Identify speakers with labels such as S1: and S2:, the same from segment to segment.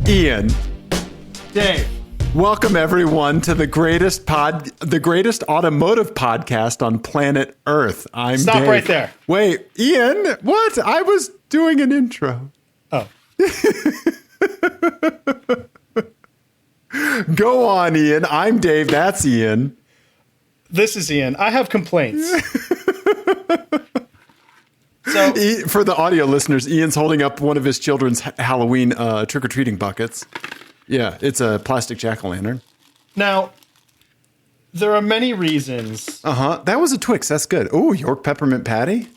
S1: Ian.
S2: Dave.
S1: Welcome everyone to the greatest automotive podcast on planet Earth. I'm
S2: Stop
S1: Dave.
S2: right there.
S1: Wait, Ian, what? I was doing an intro.
S2: Oh.
S1: Go on, Ian. I'm Dave. That's Ian.
S2: This is Ian. I have complaints. So,
S1: For the audio listeners, Ian's holding up one of his children's Halloween trick-or-treating buckets. Yeah, it's a plastic jack-o'-lantern.
S2: Now, there are many reasons
S1: That was a Twix. That's good. Oh, York peppermint patty.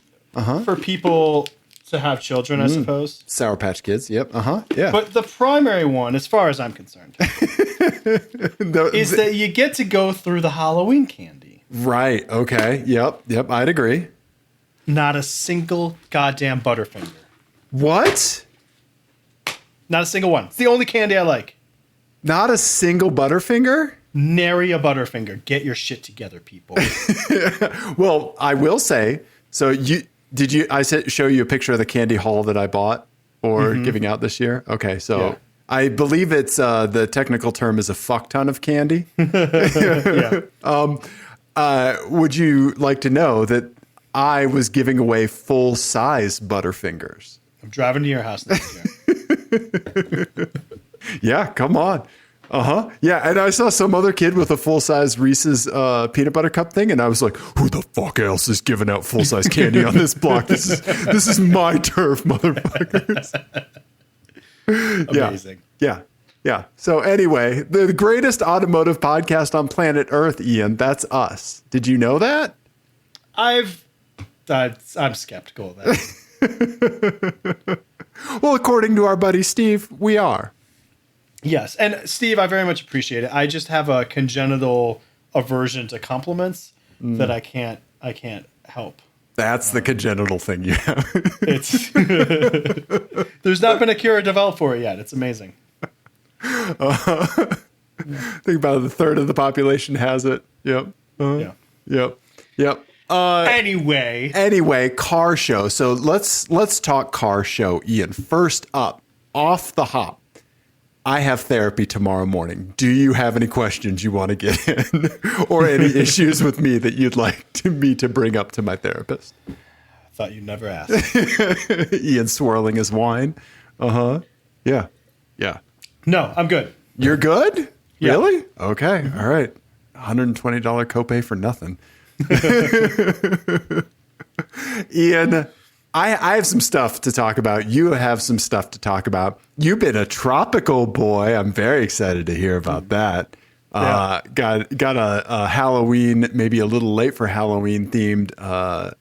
S2: for people to have children, I suppose.
S1: Sour Patch Kids. Yep. Yeah.
S2: But the primary one, as far as I'm concerned, is that you get to go through the Halloween candy.
S1: Right. Okay. Yep. I'd agree.
S2: Not a single goddamn Butterfinger.
S1: What?
S2: Not a single one. It's the only candy I like.
S1: Not a single Butterfinger?
S2: Nary a Butterfinger. Get your shit together, people.
S1: Well, I will say, so I show you a picture of the candy haul that I bought or giving out this year? Okay, so
S2: Yeah.
S1: I believe it's the technical term is a fuck ton of candy.
S2: Yeah.
S1: Would you like to know that I was giving away full-size Butterfingers?
S2: I'm driving to your house next year.
S1: Yeah, come on. Yeah, and I saw some other kid with a full-size Reese's peanut butter cup thing, and I was like, who the fuck else is giving out full-size candy on this block? This is my turf, motherfuckers.
S2: Amazing.
S1: Yeah. So anyway, the greatest automotive podcast on planet Earth, Ian, that's us. Did you know that?
S2: I'm skeptical of that.
S1: Well, according to our buddy Steve, we are.
S2: Yes, and Steve, I very much appreciate it. I just have a congenital aversion to compliments that I can't help.
S1: That's the congenital thing you have.
S2: It's there's not been a cure developed for it yet. It's amazing.
S1: Think about a third of the population has it. Yep.
S2: Yeah.
S1: Yep.
S2: Anyway,
S1: car show. So let's talk car show, Ian. First up, off the hop. I have therapy tomorrow morning. Do you have any questions you want to get in or any issues with me that you'd like me to bring up to my therapist?
S2: I thought you'd never ask.
S1: Ian swirling his wine. Yeah.
S2: No, I'm good.
S1: You're good?
S2: Yeah.
S1: Really? Okay. All right. $120 copay for nothing. Ian, I have some stuff to talk about. You have some stuff to talk about. You've been a tropical boy. I'm very excited to hear about that.
S2: Yeah.
S1: Got a Halloween, maybe a little late for Halloween themed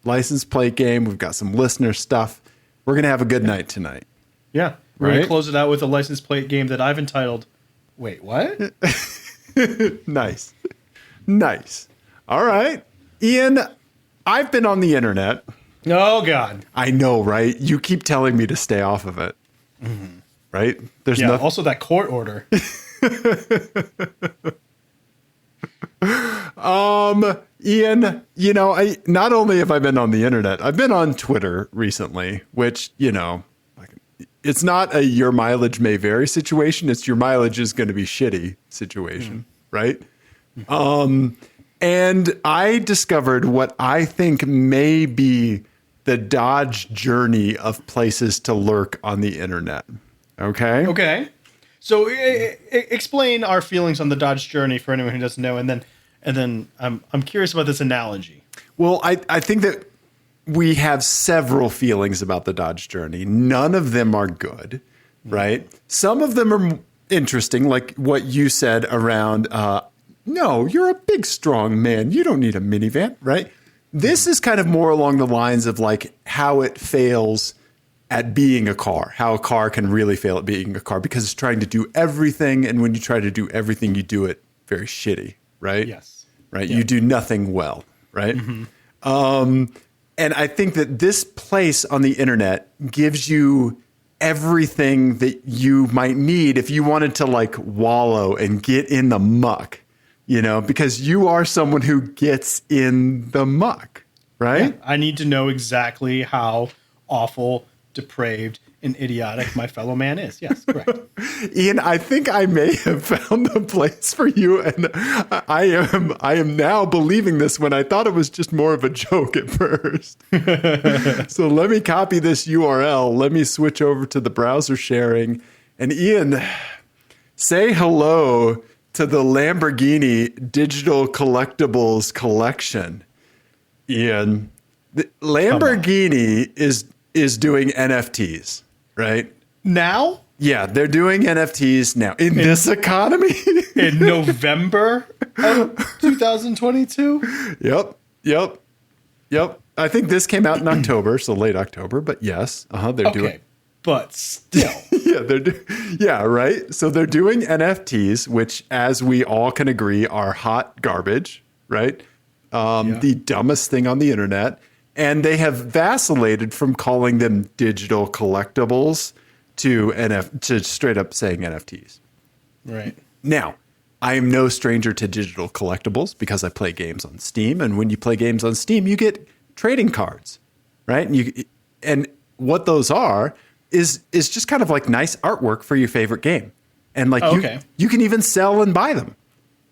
S1: license plate game. We've got some listener stuff. We're going to have a good night tonight.
S2: Yeah. We're going
S1: Right?
S2: to close it out with a license plate game that I've entitled, Wait, what?
S1: Nice. All right. Ian, I've been on the internet.
S2: Oh, God.
S1: I know, right? You keep telling me to stay off of it. Right? There's
S2: Yeah,
S1: nothing.
S2: also that court order.
S1: Ian, not only have I been on the internet, I've been on Twitter recently, which, it's not a your mileage may vary situation. It's your mileage is going to be shitty situation, right? And I discovered what I think may be the Dodge journey of places to lurk on the internet. Okay.
S2: Okay. So explain our feelings on the Dodge journey for anyone who doesn't know. And then I'm curious about this analogy.
S1: Well, I think that we have several feelings about the Dodge journey. None of them are good, right? Some of them are interesting, like what you said around, no, you're a big, strong man. You don't need a minivan, right? This is kind of more along the lines of like how it fails at being a car, how a car can really fail at being a car because it's trying to do everything. And when you try to do everything, you do it very shitty, right?
S2: Yes.
S1: Right.
S2: Yeah.
S1: You do nothing well, right? And I think that this place on the internet gives you everything that you might need if you wanted to like wallow and get in the muck, because you are someone who gets in the muck, right?
S2: Yeah, I need to know exactly how awful depraved and idiotic my fellow man is. Yes, correct.
S1: Ian, I think I may have found the place for you, and I am now believing this when I thought it was just more of a joke at first. So let me copy this URL. Let me switch over to the browser sharing, and Ian, say hello to the Lamborghini Digital Collectibles Collection. Ian, the Lamborghini is doing NFTs, right?
S2: Now?
S1: Yeah, they're doing NFTs now in this economy.
S2: In November of 2022?
S1: Yep. I think this came out in October, so late October, but yes. They're doing.
S2: But still.
S1: Yeah, right? So they're doing NFTs, which, as we all can agree, are hot garbage, right? The dumbest thing on the internet. And they have vacillated from calling them digital collectibles to straight up saying NFTs.
S2: Right.
S1: Now, I am no stranger to digital collectibles because I play games on Steam. And when you play games on Steam, you get trading cards, right? And what those are is just kind of like nice artwork for your favorite game. And like you can even sell and buy them,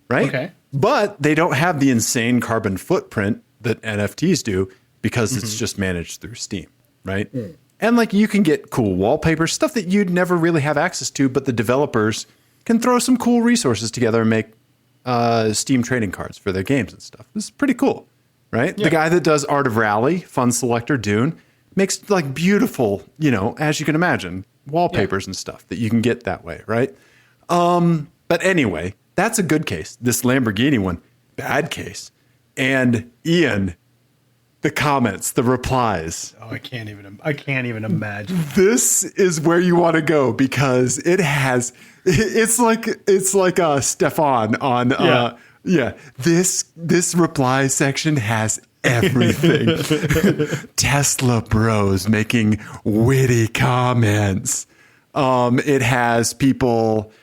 S1: right?
S2: Okay.
S1: But they don't have the insane carbon footprint that NFTs do because it's just managed through Steam, right? Mm. And like you can get cool wallpaper, stuff that you'd never really have access to, but the developers can throw some cool resources together and make Steam trading cards for their games and stuff. This is pretty cool, right? Yeah. The guy that does Art of Rally, Fun Selector Dune, makes like beautiful, as you can imagine, wallpapers and stuff that you can get that way, right? But anyway, that's a good case. This Lamborghini one, bad case. And Ian, the comments, the replies.
S2: Oh, I can't even imagine.
S1: This is where you want to go because it's like Stefan on this reply section has everything. Tesla bros making witty comments. It has people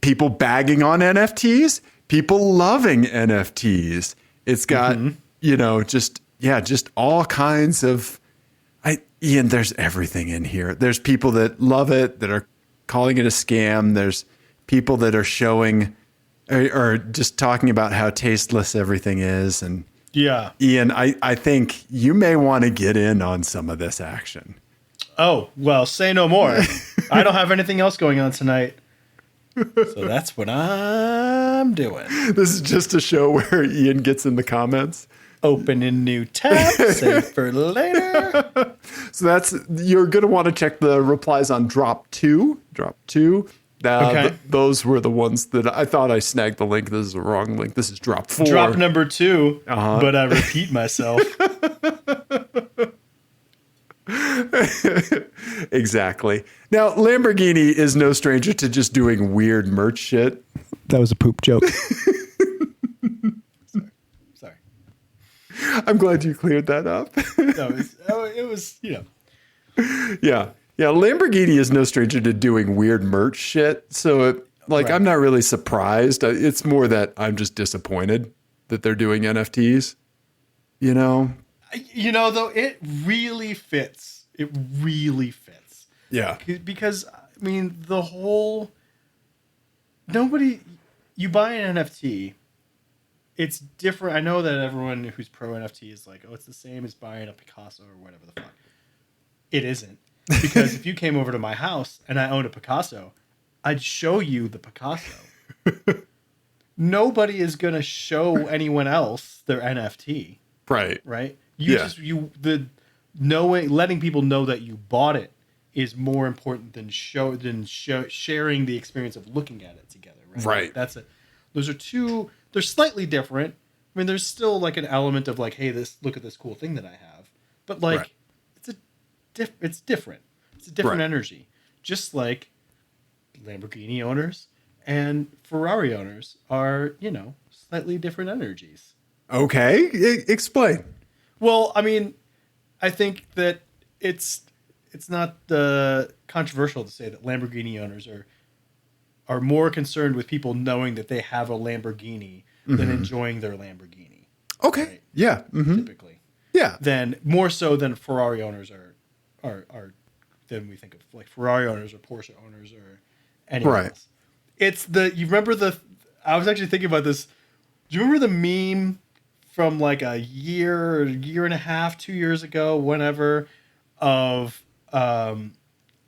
S1: people bagging on NFTs, people loving NFTs. It's got just all kinds of Ian, there's everything in here. There's people that love it, that are calling it a scam. There's people that are showing or just talking about how tasteless everything is. And Ian, I think you may want to get in on some of this action.
S2: Oh, well, say no more. I don't have anything else going on tonight. So that's what I'm doing.
S1: This is just a show where Ian gets in the comments.
S2: Opening new tab, save for later.
S1: So you're going to want to check the replies on Drop 2. Okay. Those were the ones that I thought I snagged the link. This is the wrong link. This is Drop 4.
S2: Drop number 2, but I repeat myself.
S1: Exactly. Now, Lamborghini is no stranger to just doing weird merch shit.
S3: That was a poop joke.
S2: Sorry.
S1: I'm glad you cleared that up.
S2: It was.
S1: Yeah. Lamborghini is no stranger to doing weird merch shit. So, I'm not really surprised. It's more that I'm just disappointed that they're doing NFTs.
S2: Though, it really fits. It really fits.
S1: Yeah.
S2: Because, the whole... You buy an NFT, it's different. I know that everyone who's pro NFT is like, oh, it's the same as buying a Picasso or whatever the fuck. It isn't. Because if you came over to my house and I owned a Picasso, I'd show you the Picasso. Nobody is going to show anyone else their NFT.
S1: Right.
S2: Letting people know that you bought it is more important than sharing the experience of looking at it together. Right. That's it. Those are two. They're slightly different. There's still like an element of like, hey, look at this cool thing that I have. But it's different. It's a different energy. Just like Lamborghini owners and Ferrari owners are, slightly different energies.
S1: Okay, explain.
S2: Well, I think that it's not controversial to say that Lamborghini owners are more concerned with people knowing that they have a Lamborghini than enjoying their Lamborghini.
S1: Okay.
S2: Right?
S1: Yeah. Mm-hmm.
S2: Typically.
S1: Yeah.
S2: Then more so than Ferrari owners are than we think of like Ferrari owners or Porsche owners or anyone else. It's you remember I was actually thinking about this. Do you remember the meme from like a year and a half, 2 years ago, whenever, of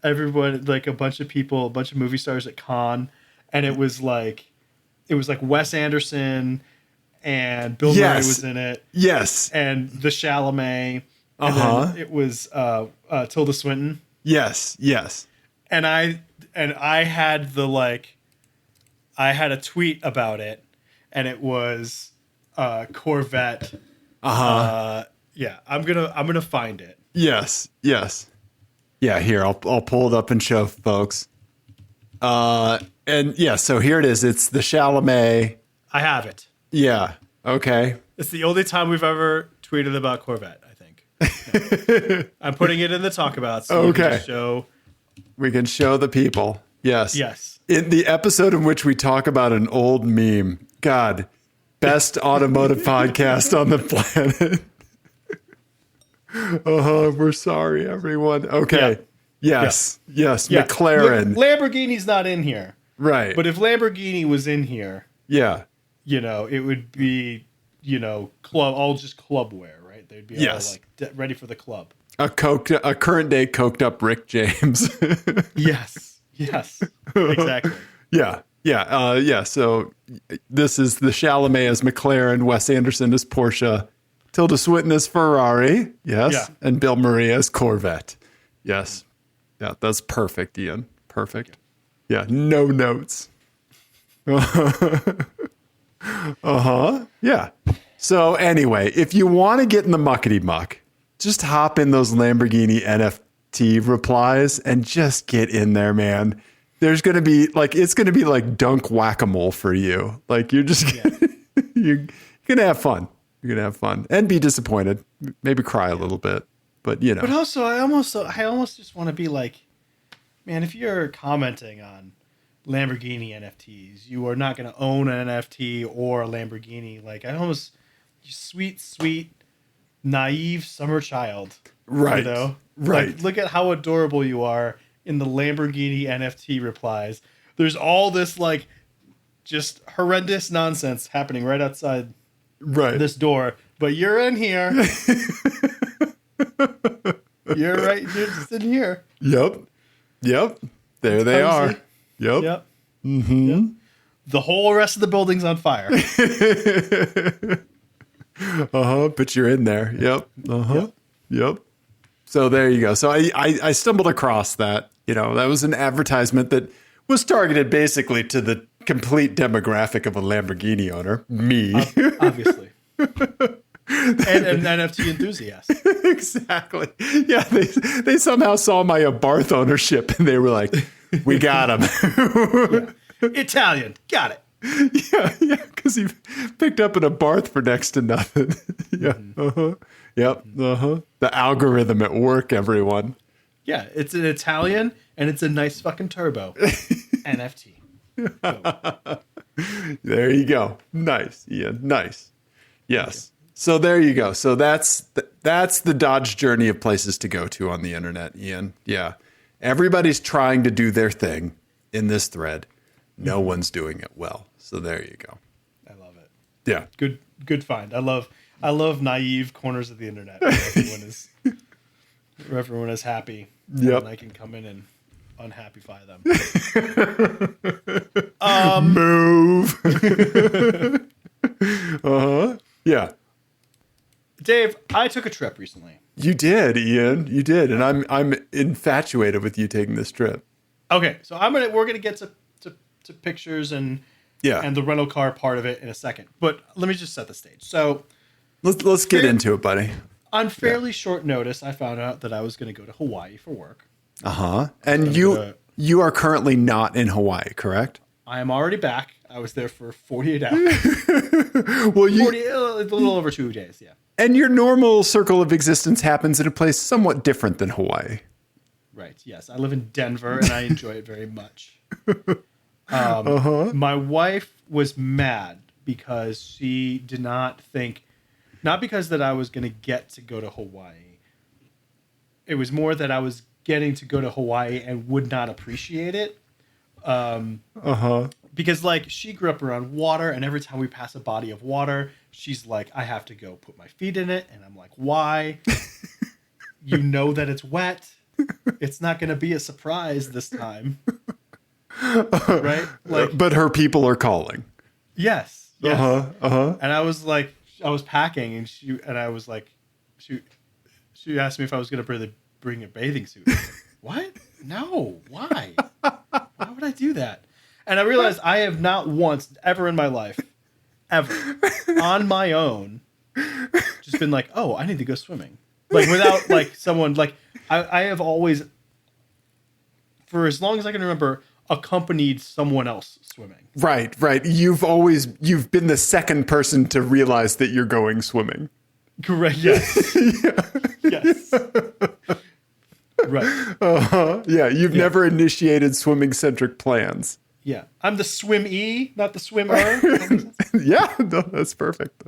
S2: everyone, like a bunch of movie stars at Cannes, and it was like Wes Anderson and Bill Murray was in it.
S1: Yes.
S2: And the Chalamet. And then it was Tilda Swinton.
S1: Yes. Yes.
S2: And I had I had a tweet about it, and it was Corvette. Yeah, I'm gonna find it.
S1: Yes. Yes. Yeah, here I'll pull it up and show folks. And yeah, so here it is. It's the Chalamet.
S2: I have it.
S1: Yeah. Okay.
S2: It's the only time we've ever tweeted about Corvette, I think. No. I'm putting it in the talk about so
S1: we can show the people. Yes.
S2: Yes.
S1: In the episode in which we talk about an old meme. God, best automotive podcast on the planet. We're sorry, everyone. Okay. Yeah. Yes. Yeah. Yes. Yeah. McLaren.
S2: Lamborghini's not in here.
S1: Right.
S2: But if Lamborghini was in here,
S1: yeah,
S2: it would be, all just club wear, right? They'd be all like ready for the club.
S1: A current day coked up Rick James.
S2: Yes. Exactly.
S1: Yeah. Yeah. Yeah. So this is the Chalamet as McLaren, Wes Anderson as Porsche, Tilda Swinton as Ferrari. Yes. Yeah. And Bill Murray as Corvette. Yes. Yeah. That's perfect, Ian. Perfect. Yeah. No notes. Yeah. So anyway, if you want to get in the muckety muck, just hop in those Lamborghini NFT replies and just get in there, man. There's going to be it's going to be like dunk whack-a-mole for you. Like you're just, you're going to have fun. You're going to have fun and be disappointed, maybe cry a little bit, but But
S2: also I almost just want to be like, man, if you're commenting on Lamborghini NFTs, you are not going to own an NFT or a Lamborghini. Like sweet, naive summer child.
S1: Right. Right.
S2: Like, look at how adorable you are in the Lamborghini NFT replies. There's all this just horrendous nonsense happening right outside this door, but you're in here. You're just in here.
S1: Yep. There they are. Yep. Mm-hmm.
S2: Yep. The whole rest of the building's on fire.
S1: But you're in there. Yep. Yep. So there you go. So I stumbled across that. That was an advertisement that was targeted basically to the complete demographic of a Lamborghini owner, me.
S2: Obviously. And an NFT enthusiast.
S1: Exactly. Yeah, they somehow saw my Abarth ownership and they were like, we got him.
S2: Italian. Got it.
S1: Yeah, because he picked up an Abarth for next to nothing. Yeah. Yep. The algorithm at work, everyone.
S2: Yeah, it's an Italian and it's a nice fucking turbo. NFT.
S1: There you go. Nice, Ian. Nice. Yes. So there you go. So that's the Dodge journey of places to go to on the internet, Ian. Yeah. Everybody's trying to do their thing in this thread. No one's doing it well. So there you go.
S2: I love it.
S1: Yeah.
S2: Good find. I love naive corners of the internet where everyone is happy.
S1: Yep.
S2: And I can come in and unhappify them.
S1: Move. Yeah.
S2: Dave, I took a trip recently.
S1: You did, Ian. You did, and I'm infatuated with you taking this trip.
S2: Okay, so we're gonna get to pictures and the rental car part of it in a second. But let me just set the stage. So
S1: let's get into it, buddy.
S2: On fairly short notice, I found out that I was going to go to Hawaii for work.
S1: And you are currently not in Hawaii, correct?
S2: I am already back. I was there for 48 hours.
S1: Well,
S2: a little over 2 days, yeah.
S1: And your normal circle of existence happens in a place somewhat different than Hawaii.
S2: Right, yes. I live in Denver, and I enjoy it very much. My wife was mad because she did not think, not because that I was going to get to go to Hawaii, it was more that I was getting to go to Hawaii and would not appreciate it. Because like she grew up around water, and every time we pass a body of water, she's like, I have to go put my feet in it. And I'm like, why? You know that it's wet. It's not going to be a surprise this time. Right? Like,
S1: but her people are calling.
S2: Yes. And I was like, I was packing, and I was like, she asked me if I was going to bring a bathing suit. Like, what? No. Why? Why would I do that? And I realized I have not once ever in my life, ever, on my own, just been like, oh, I need to go swimming. Like, without, like, someone, like, I have always, for as long as I can remember, accompanied someone else swimming.
S1: Right. You've been the second person to realize that you're going swimming.
S2: Correct. Yes. Yes. Right.
S1: Yeah. You've never initiated swimming-centric plans.
S2: Yeah. I'm the swim-e, not the swimmer.
S1: Yeah. No, that's perfect.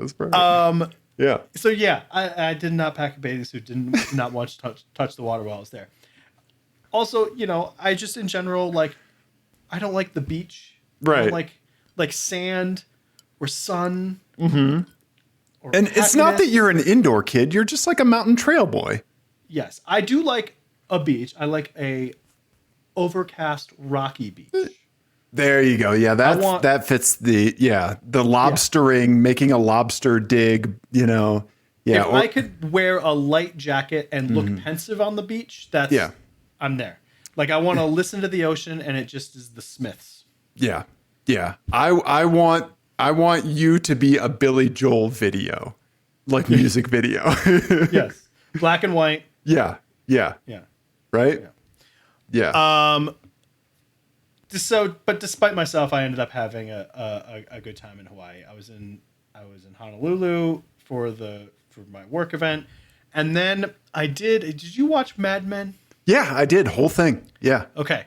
S1: Yeah.
S2: So yeah, I did not pack a bathing suit. Did not want to touch the water while I was there. Also, you know, I just in general, like, I don't like the beach.
S1: Right.
S2: I don't like sand or sun.
S1: Mm-hmm. And it's not that you're an indoor kid. You're just like a mountain trail boy.
S2: Yes. I do like a beach. I like a overcast, rocky beach.
S1: There you go. Yeah, that fits the lobstering, making a lobster dig, you know. Yeah.
S2: If I could wear a light jacket and look pensive on the beach, I'm there. Like, I want to listen to the ocean, and it just is the Smiths.
S1: Yeah. Yeah. I want you to be a Billy Joel video, like music video.
S2: Yes. Black and white.
S1: Yeah. Right? Yeah.
S2: But despite myself, I ended up having a good time in Hawaii. I was in Honolulu for my work event, and then did you watch Mad Men?
S1: Yeah, I did. Whole thing. Yeah.
S2: Okay.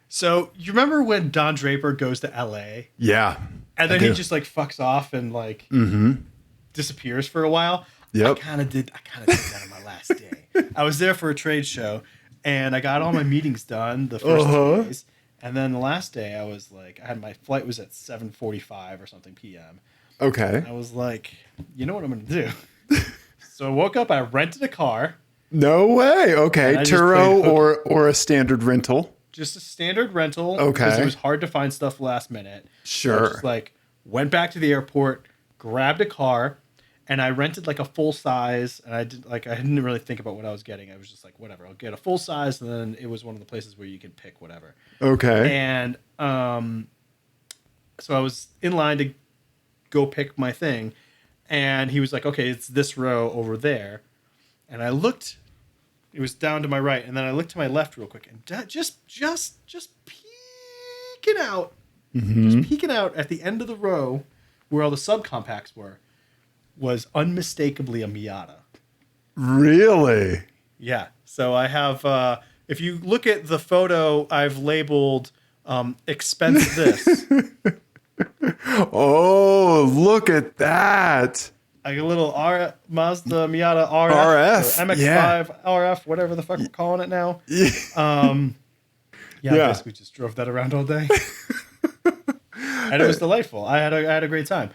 S2: So you remember when Don Draper goes to LA?
S1: Yeah.
S2: And then he just like fucks off and like disappears for a while.
S1: Yep.
S2: I kind of did that on my last day. I was there for a trade show, and I got all my meetings done the first 2 days. And then the last day, I was like, my flight was at 7:45 or something p.m.
S1: Okay.
S2: I was like, you know what I'm going to do? So I woke up, I rented a car.
S1: No way. Okay. Turo or a standard rental.
S2: Just a standard rental.
S1: Okay.
S2: Because it was hard to find stuff last minute.
S1: Sure.
S2: So I just like went back to the airport, grabbed a car, and I rented like a full size. And I didn't really think about what I was getting. I was just like, whatever, I'll get a full size. And then it was one of the places where you can pick whatever.
S1: Okay.
S2: And so I was in line to go pick my thing, and he was like, okay, it's this row over there. And I looked, it was down to my right, and then I looked to my left real quick, and just peeking out, just peeking out at the end of the row where all the subcompacts was unmistakably a Miata.
S1: Really?
S2: Yeah. So I have, if you look at the photo, I've labeled expense this.
S1: Oh, look at that.
S2: Like a little Mazda Miata RF. MX-5 RF, whatever the fuck we're calling it now. I basically just drove that around all day. And it was delightful. I had a great time.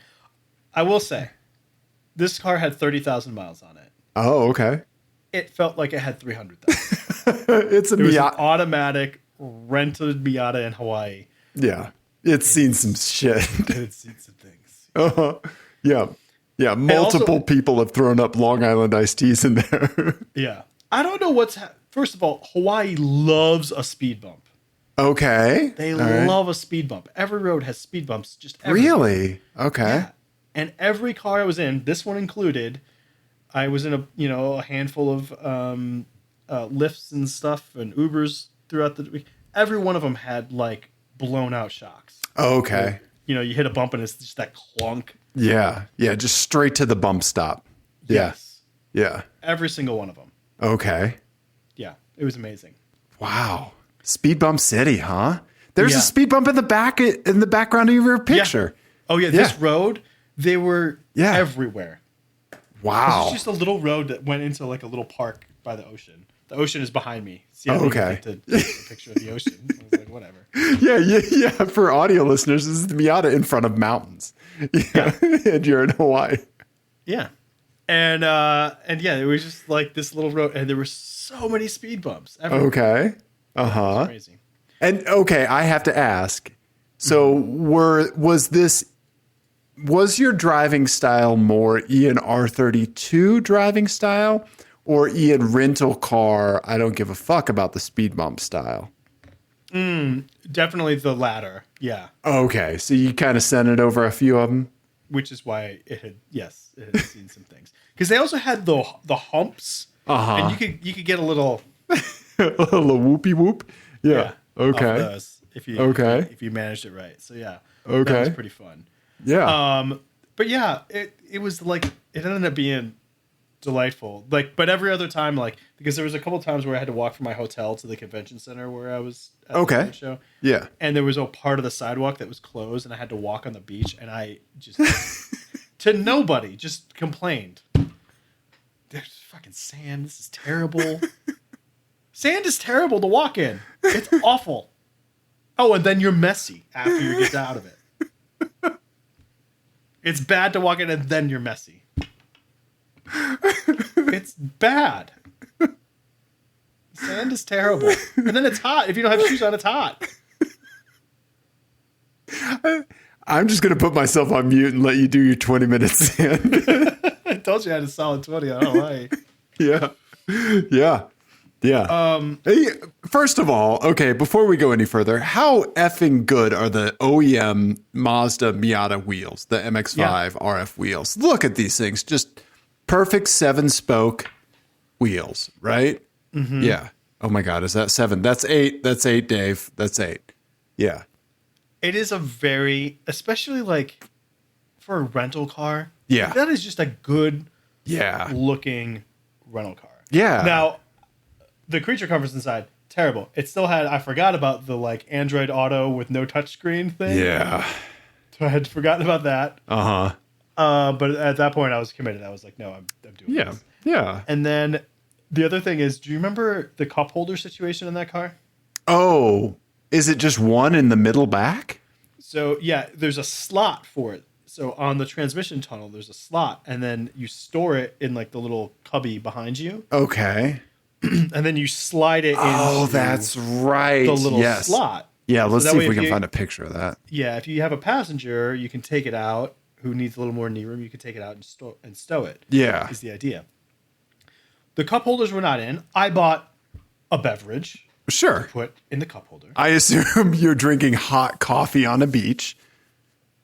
S2: I will say, this car had 30,000 miles on it.
S1: Oh, okay.
S2: It felt like it had 300,000.
S1: It's a Miata.
S2: It was an automatic rented Miata in Hawaii.
S1: Yeah. It's seen some shit.
S2: It's seen some things.
S1: Yeah. Yeah. Multiple people have thrown up Long Island iced teas in there.
S2: Yeah. I don't know first of all, Hawaii loves a speed bump.
S1: Okay.
S2: They love a speed bump. Every road has speed bumps. Just everywhere.
S1: Really? Okay.
S2: Yeah. And every car I was in, this one included, I was in a handful of Lyfts and stuff and Ubers throughout the week. Every one of them had like blown out shocks.
S1: Okay.
S2: You hit a bump and it's just that clunk.
S1: Yeah. Yeah. Just straight to the bump stop. Yeah.
S2: Yes.
S1: Yeah.
S2: Every single one of them.
S1: Okay.
S2: Yeah. It was amazing.
S1: Wow. Speed bump city, huh? There's a speed bump in the background of your picture.
S2: Yeah. Oh yeah. This road, they were everywhere.
S1: Wow.
S2: It's just a little road that went into like a little park by the ocean. The ocean is behind me. See, I didn't get to take a picture of the ocean. I was like, whatever.
S1: Yeah. For audio listeners, this is the Miata in front of mountains. Yeah. And you're in Hawaii.
S2: Yeah. And yeah, it was just like this little road, and there were so many speed bumps everywhere.
S1: Okay. Uh-huh.
S2: Crazy.
S1: And okay, I have to ask. So was your driving style more Ian R32 driving style or Ian rental car, I don't give a fuck about the speed bump style?
S2: Definitely the latter. Yeah.
S1: Okay, so you kind of sent it over a few of them?
S2: Which is why it had seen some things. Because they also had the humps.
S1: Uh-huh.
S2: And you could get a little
S1: A little whoopy whoop? Yeah. Okay.
S2: off those if you managed it right. So yeah.
S1: Okay.
S2: That was pretty fun.
S1: Yeah.
S2: But yeah, it was like, it ended up being delightful. Like, but every other time, like, because there was a couple times where I had to walk from my hotel to the convention center where I was at the show.
S1: Yeah.
S2: And there was a part of the sidewalk that was closed, and I had to walk on the beach, and I just to nobody just complained. There's fucking sand. This is terrible. Sand is terrible to walk in. It's awful. Oh, and then you're messy after you get out of it. It's bad to walk in and then you're messy. It's bad. Sand is terrible. And then it's hot. If you don't have shoes on, it's hot.
S1: I'm just going to put myself on mute and let you do your 20 minutes sand.
S2: I told you I had a solid 20. I don't know why.
S1: Yeah. Hey, first of all, okay, before we go any further, how effing good are the OEM Mazda Miata wheels, the MX-5 RF wheels? Look at these things. Just perfect 7-spoke wheels, right? Mm-hmm. Yeah. Oh my God, is that 7? That's 8. That's 8, Dave. That's 8. Yeah.
S2: It is a very, especially like for a rental car.
S1: Yeah.
S2: That is just a good looking rental car.
S1: Yeah.
S2: Now, the Creature Comforts inside, terrible. It still had, I forgot about the like Android Auto with no touchscreen thing.
S1: Yeah.
S2: So I had forgotten about that.
S1: Uh-huh.
S2: But at that point I was committed. I was like, no, I'm doing this.
S1: Yeah.
S2: And then the other thing is, do you remember the cup holder situation in that car?
S1: Oh, is it just one in the middle back?
S2: So yeah, there's a slot for it. So on the transmission tunnel, there's a slot, and then you store it in like the little cubby behind you.
S1: Okay.
S2: And then you slide it in.
S1: Oh, that's right.
S2: The little slot.
S1: Yeah, let's see if we can
S2: you
S1: find a picture of that.
S2: Yeah, if you have a passenger, you can take it out who needs a little more knee room. You can take it out and stow it.
S1: Yeah.
S2: Is the idea. The cup holders were not in. I bought a beverage.
S1: Sure.
S2: To put in the cup holder.
S1: I assume you're drinking hot coffee on a beach.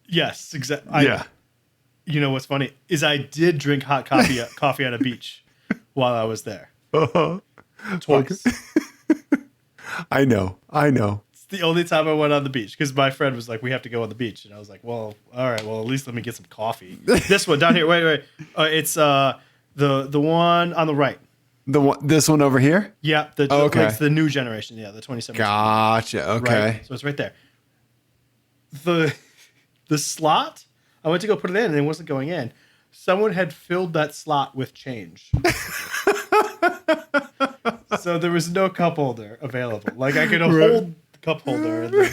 S2: Yes, exactly.
S1: Yeah.
S2: You know what's funny is I did drink hot coffee on a beach while I was there.
S1: Uh-huh.
S2: Twice.
S1: Okay. I know.
S2: It's the only time I went on the beach because my friend was like, "We have to go on the beach," and I was like, "Well, all right. Well, at least let me get some coffee." This one down here. Wait. It's the one on the right.
S1: This one over here?
S2: Yeah.
S1: Okay.
S2: It's the new generation. Yeah, the 2017.
S1: Gotcha. Okay.
S2: Right? So it's right there. The slot. I went to go put it in, and it wasn't going in. Someone had filled that slot with change. So there was no cup holder available. Like I could hold the cup holder.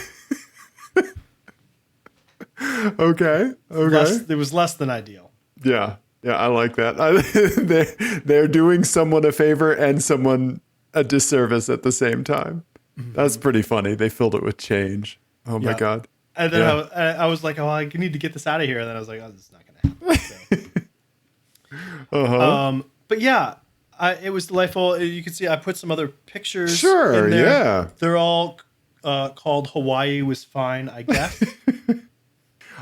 S2: And
S1: Okay.
S2: it was less than ideal.
S1: Yeah, I like that. They're doing someone a favor and someone a disservice at the same time. Mm-hmm. That's pretty funny. They filled it with change. Oh my God.
S2: And then I was like, oh, I need to get this out of here. And then I was like, oh, this is not going to happen. So. But yeah, it was delightful. You can see I put some other pictures.
S1: Sure,
S2: in there.
S1: yeah.
S2: They're all called Hawaii Was Fine, I guess.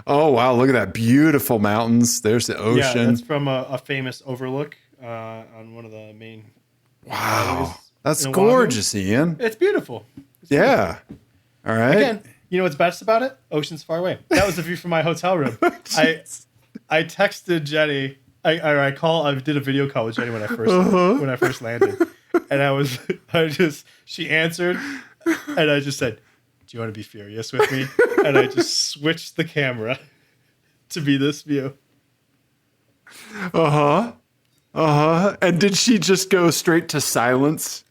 S1: Oh, wow. Look at that. Beautiful mountains. There's the ocean.
S2: Yeah, that's from a famous overlook on one of the main.
S1: Wow. That's gorgeous, Ian.
S2: It's beautiful.
S1: Yeah. All right.
S2: Again, you know what's best about it? Ocean's far away. That was the view from my hotel room. I texted Jenny. I did a video call with Jenny when I first landed, and she answered, and I just said, "Do you want to be furious with me?" And I just switched the camera to be this view.
S1: And did she just go straight to silence?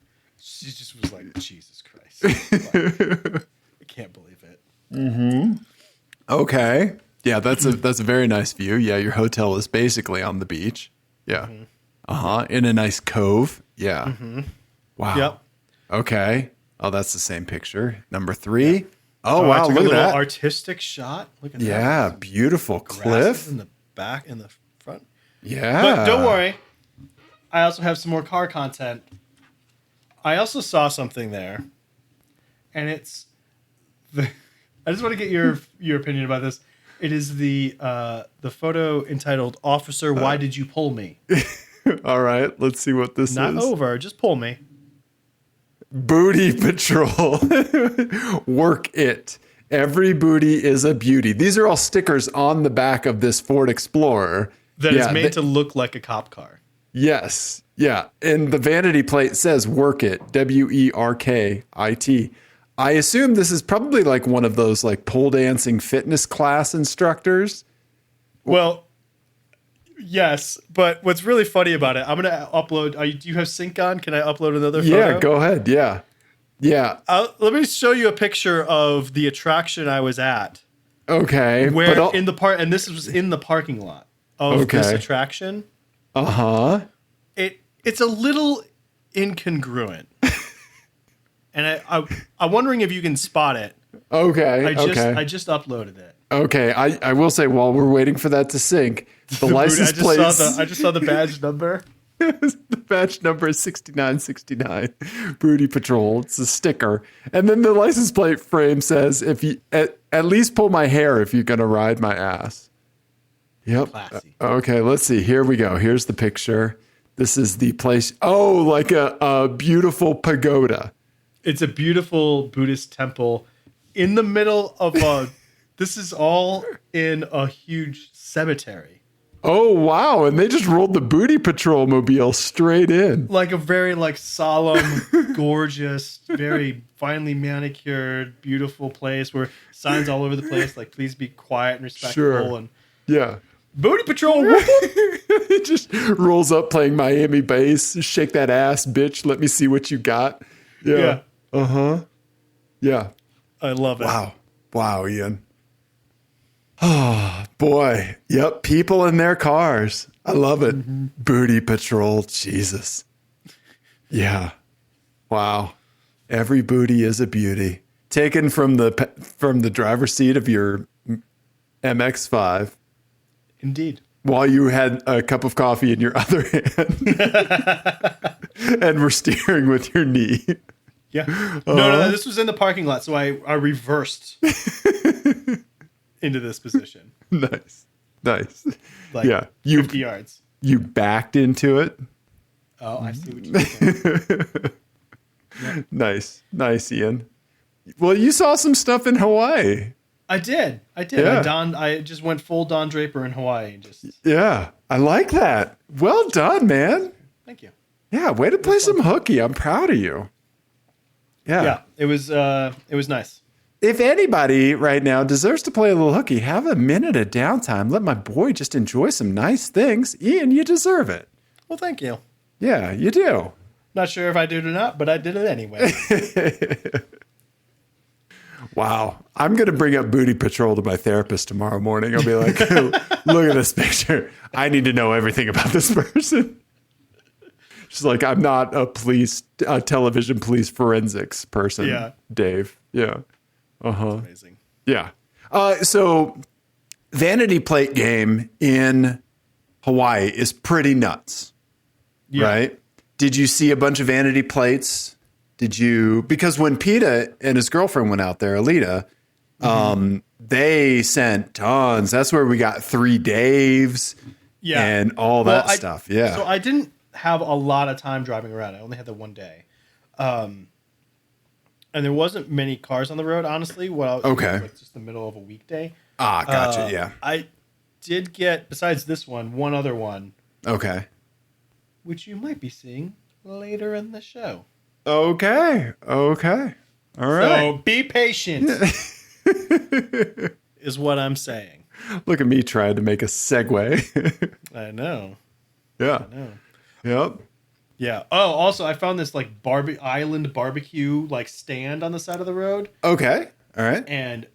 S2: just was like, Jesus Christ. Like, I can't believe it.
S1: Okay. Yeah, that's a very nice view. Yeah, your hotel is basically on the beach. Yeah. In a nice cove. Yeah. Wow.
S2: Yep.
S1: Okay. Oh, that's the same picture. Number 3.
S2: Yep.
S1: Oh,
S2: I
S1: wow,
S2: took
S1: look
S2: a
S1: at
S2: little
S1: that.
S2: artistic shot. Look at that.
S1: Yeah, beautiful cliff.
S2: In the back and the front.
S1: Yeah.
S2: But don't worry. I also have some more car content. I also saw something there. And it's I just want to get your opinion about this. It is the photo entitled "Officer, Why Did You Pull Me?"
S1: All right, let's see what this is.
S2: Not over, just pull me.
S1: Booty patrol. Work it. Every booty is a beauty. These are all stickers on the back of this Ford Explorer.
S2: That is made to look like a cop car.
S1: Yes. Yeah. And the vanity plate says work it. WERKIT. I assume this is probably like one of those like pole dancing fitness class instructors.
S2: Well, yes, but what's really funny about it, I'm going to upload. Do you have sync on? Can I upload another photo?
S1: Yeah, go ahead. Yeah. Yeah.
S2: Let me show you a picture of the attraction I was at.
S1: Okay.
S2: Where in the part, and this was in the parking lot of this attraction. It's a little incongruent. And I'm wondering if you can spot it.
S1: Okay.
S2: I just uploaded it.
S1: Okay. I will say while we're waiting for that to sync, the license plate.
S2: I just saw the badge number.
S1: The badge number is 6969. Booty Patrol. It's a sticker. And then the license plate frame says, "If you at least pull my hair if you're gonna ride my ass." Yep.
S2: Classy.
S1: Okay, let's see. Here we go. Here's the picture. This is the place. Oh, like a beautiful pagoda.
S2: It's a beautiful Buddhist temple in the middle of this is all in a huge cemetery.
S1: Oh, wow. And they just rolled the Booty Patrol mobile straight in.
S2: Like a very solemn, gorgeous, very finely manicured, beautiful place where signs all over the place, like please be quiet and respectful.
S1: Sure.
S2: And
S1: yeah.
S2: Booty Patrol.
S1: It just rolls up playing Miami bass. Shake that ass, bitch. Let me see what you got. Yeah. Yeah.
S2: I love it.
S1: Wow, Ian. Oh, boy. Yep. People in their cars. I love it. Booty Patrol. Jesus. Yeah. Wow. Every booty is a beauty. Taken from the driver's seat of your MX-5.
S2: Indeed.
S1: While you had a cup of coffee in your other hand. And were steering with your knee.
S2: Yeah. No, this was in the parking lot, so I reversed into this position.
S1: Nice.
S2: Like 50 yards.
S1: You backed into it.
S2: Oh, I see what you're saying.
S1: Yeah. Nice, Ian. Well, you saw some stuff in Hawaii.
S2: I did.
S1: Yeah.
S2: I just went full Don Draper in Hawaii and just.
S1: Yeah, I like that. Well done, man.
S2: Thank you.
S1: Yeah, way to play some hooky. I'm proud of you. Yeah,
S2: it was nice.
S1: If anybody right now deserves to play a little hooky, have a minute of downtime. Let my boy just enjoy some nice things. Ian, you deserve it.
S2: Well, thank you.
S1: Yeah, you do.
S2: Not sure if I did or not, but I did it anyway.
S1: Wow. I'm going to bring up Booty Patrol to my therapist tomorrow morning. I'll be like, look at this picture. I need to know everything about this person. She's like, I'm not a television police forensics person.
S2: Yeah.
S1: Dave. Yeah.
S2: That's amazing.
S1: Yeah. So vanity plate game in Hawaii is pretty nuts. Yeah. Right? Did you see a bunch of vanity plates? Because when PETA and his girlfriend went out there, Alita, they sent tons. That's where we got 3 Daves and all that stuff. Yeah.
S2: So I didn't have a lot of time driving around. I only had the one day. And there wasn't many cars on the road, honestly. Well,
S1: okay.
S2: It was just the middle of a weekday.
S1: Ah, gotcha. Yeah.
S2: I did get, besides this one other one.
S1: Okay.
S2: Which you might be seeing later in the show.
S1: Okay. All right.
S2: So be patient is what I'm saying.
S1: Look at me trying to make a segue.
S2: I know.
S1: Yeah.
S2: I know.
S1: Yep.
S2: Yeah. Oh, also, I found this like island barbecue like stand on the side of the road,
S1: Okay. All right.
S2: and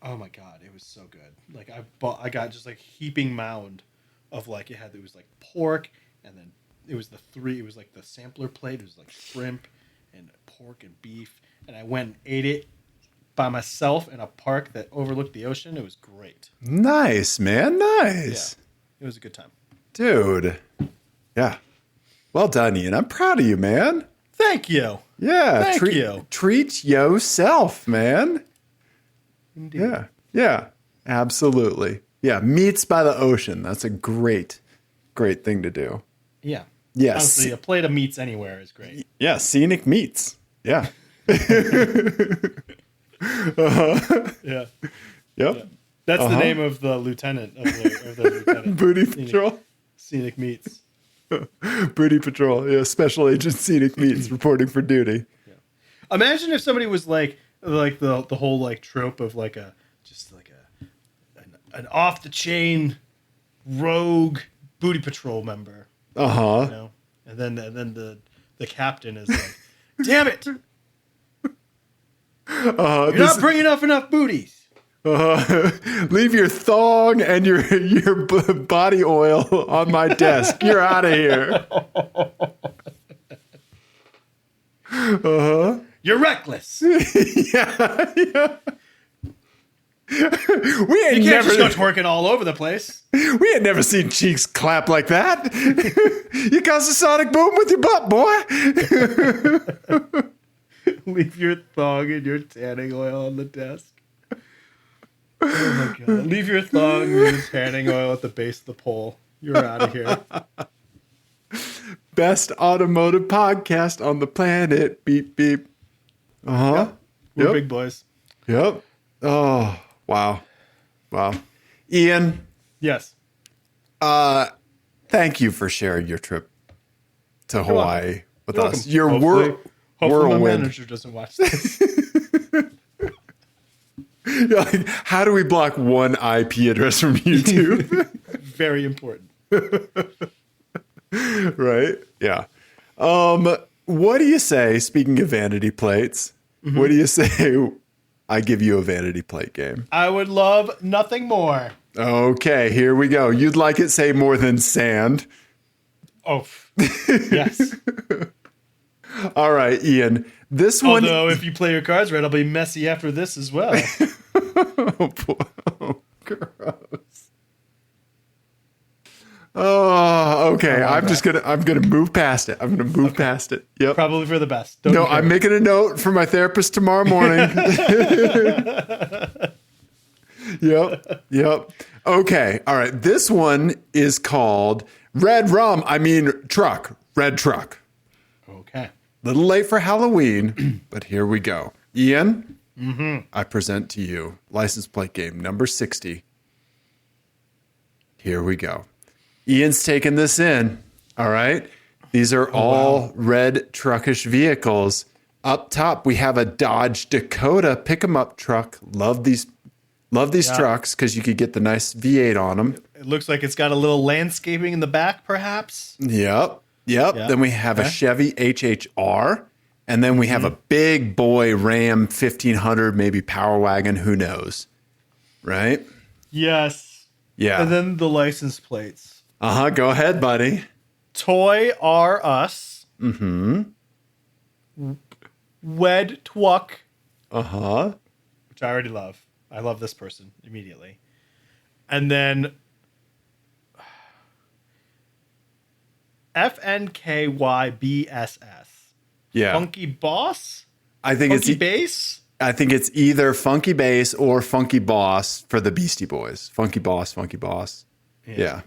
S2: oh my god, it was so good. Like I got just like heaping mound of like it was like pork, and then it was it was like the sampler plate. It was like shrimp and pork and beef, and I went and ate it by myself in a park that overlooked the ocean. It was great.
S1: Nice, man. Nice.
S2: Yeah, it was a good time.
S1: Dude. Yeah. Well done, Ian. I'm proud of you, man.
S2: Thank you.
S1: Yeah.
S2: Thank you.
S1: Treat yourself, man.
S2: Indeed.
S1: Yeah. Yeah. Absolutely. Yeah. Meats by the ocean. That's a great thing to do.
S2: Yeah.
S1: Yes.
S2: Honestly, a plate of meats anywhere is great.
S1: Yeah. Scenic meats. Yeah.
S2: Yeah.
S1: Yep.
S2: Yeah. That's the name of the lieutenant of the lieutenant.
S1: Booty Patrol.
S2: Scenic meats.
S1: Booty Patrol. Yeah. Special Agent Scenic Meats reporting for duty.
S2: Yeah. Imagine if somebody was like the whole like trope of like an off the chain rogue Booty Patrol member.
S1: Uh-huh.
S2: You know? And then the captain is like, damn it! You're not bringing up enough booties.
S1: Leave your thong and your body oil on my desk. You're out of here.
S2: You're reckless.
S1: Yeah. We ain't
S2: You can't
S1: never
S2: just go twerking all over the place.
S1: We ain't never seen cheeks clap like that. You caused a sonic boom with your butt, boy.
S2: Leave your thong and your tanning oil on the desk. Oh my god! Leave your thong and your tanning oil at the base of the pole. You're out of here.
S1: Best automotive podcast on the planet. Beep beep.
S2: We're big boys.
S1: Yep. Oh wow. Ian.
S2: Yes.
S1: Thank you for sharing your trip to Hawaii with us.
S2: You're welcome.
S1: Your
S2: Hopefully my
S1: whirlwind.
S2: manager doesn't watch this.
S1: Like, how do we block one IP address from YouTube?
S2: Very important.
S1: Right? Yeah. What do you say, speaking of vanity plates, what do you say I give you a vanity plate game?
S2: I would love nothing more.
S1: Okay, here we go. You'd like it, say, more than sand.
S2: Oh, yes.
S1: All right, Ian. This one...
S2: Although, if you play your cards right, I'll be messy after this as well.
S1: Oh, gross. Oh, okay. I'm gonna move past it. I'm gonna move past it. Yep.
S2: Probably for the best. Don't
S1: I'm making a note for my therapist tomorrow morning. Yep. Okay. All right. This one is called Red Truck. Red Truck.
S2: Okay.
S1: Little late for Halloween, but here we go. Ian, I present to you license plate game number 60. Here we go. Ian's taking this in. All right. These are all red truckish vehicles. Up top, we have a Dodge Dakota pick-em-up truck. Love these trucks because you could get the nice V8 on them.
S2: It looks like it's got a little landscaping in the back, perhaps.
S1: Yep. Then we have a Chevy HHR. And then we have a big boy Ram 1500, maybe Power Wagon. Who knows? Right?
S2: Yes.
S1: Yeah.
S2: And then the license plates.
S1: Go ahead, buddy.
S2: Toy R Us. Wed Twuck. Which I already love. I love this person immediately. And then FNKYBSS.
S1: Yeah.
S2: Funky Boss?
S1: I think
S2: Funky Bass?
S1: I think it's either Funky Bass or Funky Boss for the Beastie Boys. Funky Boss. Yeah.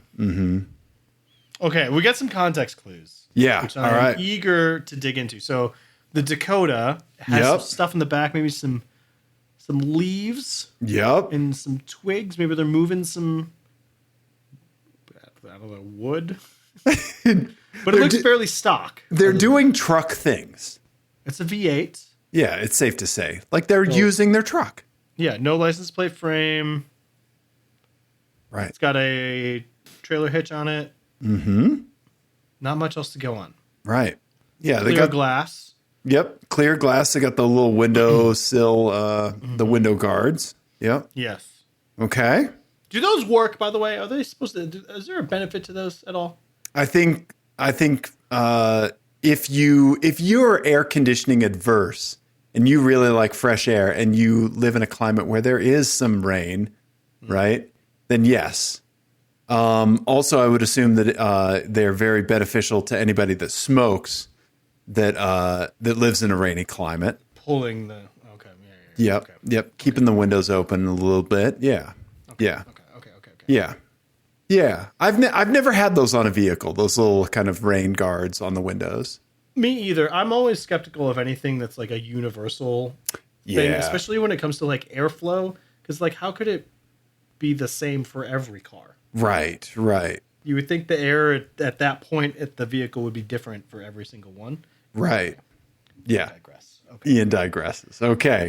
S2: Okay, we got some context clues.
S1: Yeah.
S2: Which
S1: All
S2: I'm
S1: right.
S2: eager to dig into. So the Dakota has some stuff in the back, maybe some leaves
S1: Yep.
S2: and some twigs. Maybe they're moving some, I don't know, wood. But it looks fairly stock.
S1: They're doing truck things.
S2: It's a V8.
S1: Yeah, it's safe to say. Like they're using their truck.
S2: Yeah, no license plate frame.
S1: Right.
S2: It's got a trailer hitch on it. Not much else to go on.
S1: Right. Yeah, they
S2: Clear
S1: got
S2: glass.
S1: Yep, clear glass. They got the little window sill, the window guards. Yep.
S2: Yes.
S1: Okay.
S2: Do those work? By the way, are they supposed to? Is there a benefit to those at all?
S1: I think if you're air conditioning adverse and you really like fresh air and you live in a climate where there is some rain, right? Then yes. Also, I would assume that they're very beneficial to anybody that smokes that lives in a rainy climate.
S2: Pulling the okay, yeah.
S1: Yep,
S2: Okay.
S1: yep. Keeping the windows open a little bit. Yeah,
S2: Okay.
S1: yeah,
S2: Okay.
S1: yeah, yeah. I've never had those on a vehicle. Those little kind of rain guards on the windows.
S2: Me either. I'm always skeptical of anything that's like a universal thing, especially when it comes to like airflow. Because like, how could it be the same for every car?
S1: Right, right,
S2: You would think the air at that point at the vehicle would be different for every single one.
S1: right. Yeah.
S2: Digress. Okay.
S1: Ian digresses. Okay.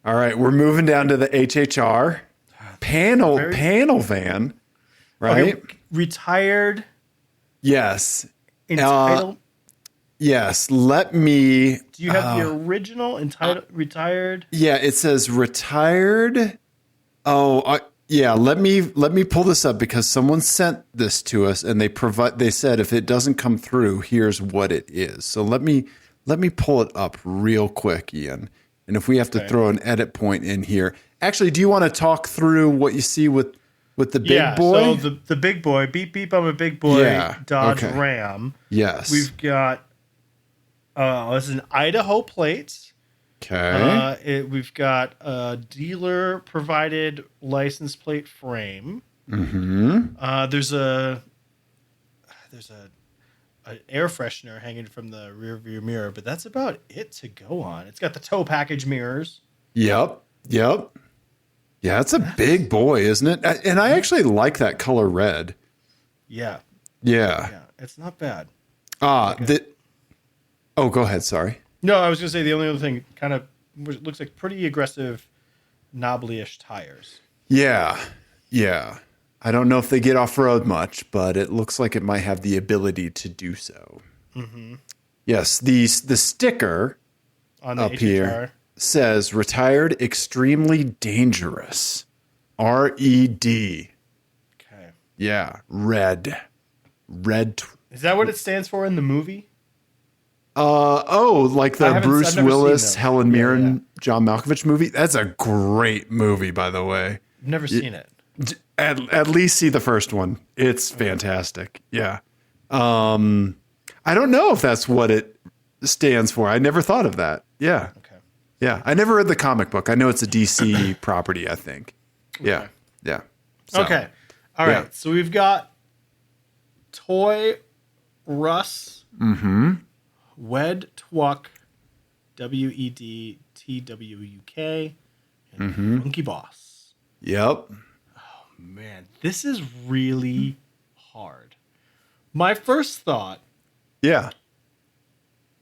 S1: All right, we're moving down to the HHR panel van, right?
S2: Okay. Retired.
S1: Yes.
S2: Entitled.
S1: Yes. Let me.
S2: Do you have the original entitled retired?
S1: Yeah, it says retired. Oh, yeah. Let me pull this up because someone sent this to us, and they said if it doesn't come through, here's what it is. So let me pull it up real quick, Ian. And if we have to throw an edit point in here, actually, do you want to talk through what you see with the big boy?
S2: So the big boy, beep beep, I'm a big boy.
S1: Yeah,
S2: Dodge
S1: okay.
S2: Ram.
S1: Yes.
S2: We've got this is an Idaho plate.
S1: Okay.
S2: We've got a dealer provided license plate frame.
S1: Mm-hmm.
S2: There's an air freshener hanging from the rear view mirror, but that's about it to go on. It's got the tow package mirrors.
S1: Yep. Yeah, it's a big boy, isn't it? And I actually like that color red.
S2: Yeah,
S1: Yeah.
S2: it's not bad.
S1: Oh, go ahead. Sorry.
S2: No, I was gonna say the only other thing kind of looks like pretty aggressive, knobbly-ish tires.
S1: Yeah. I don't know if they get off road much, but it looks like it might have the ability to do so. Mm-hmm. Yes, the sticker
S2: On the
S1: up
S2: HHR.
S1: here says retired extremely dangerous. RED.
S2: Okay.
S1: Yeah, red.
S2: Is that what it stands for in the movie?
S1: Like the Bruce
S2: I've never
S1: Willis,
S2: seen those.
S1: Helen Mirren, John Malkovich movie. That's a great movie, by the way.
S2: I've never seen it.
S1: At least see the first one. It's fantastic. Yeah. I don't know if that's what it stands for. I never thought of that. Yeah.
S2: Okay.
S1: Yeah. I never read the comic book. I know it's a DC property, I think. Yeah.
S2: Okay.
S1: Yeah. So,
S2: Okay. All right.
S1: yeah.
S2: So we've got Toy Russ.
S1: Mm-hmm.
S2: Wed Twuck. WEDTWUK. And Funky Boss.
S1: Yep.
S2: Man, this is really hard. My first thought.
S1: Yeah.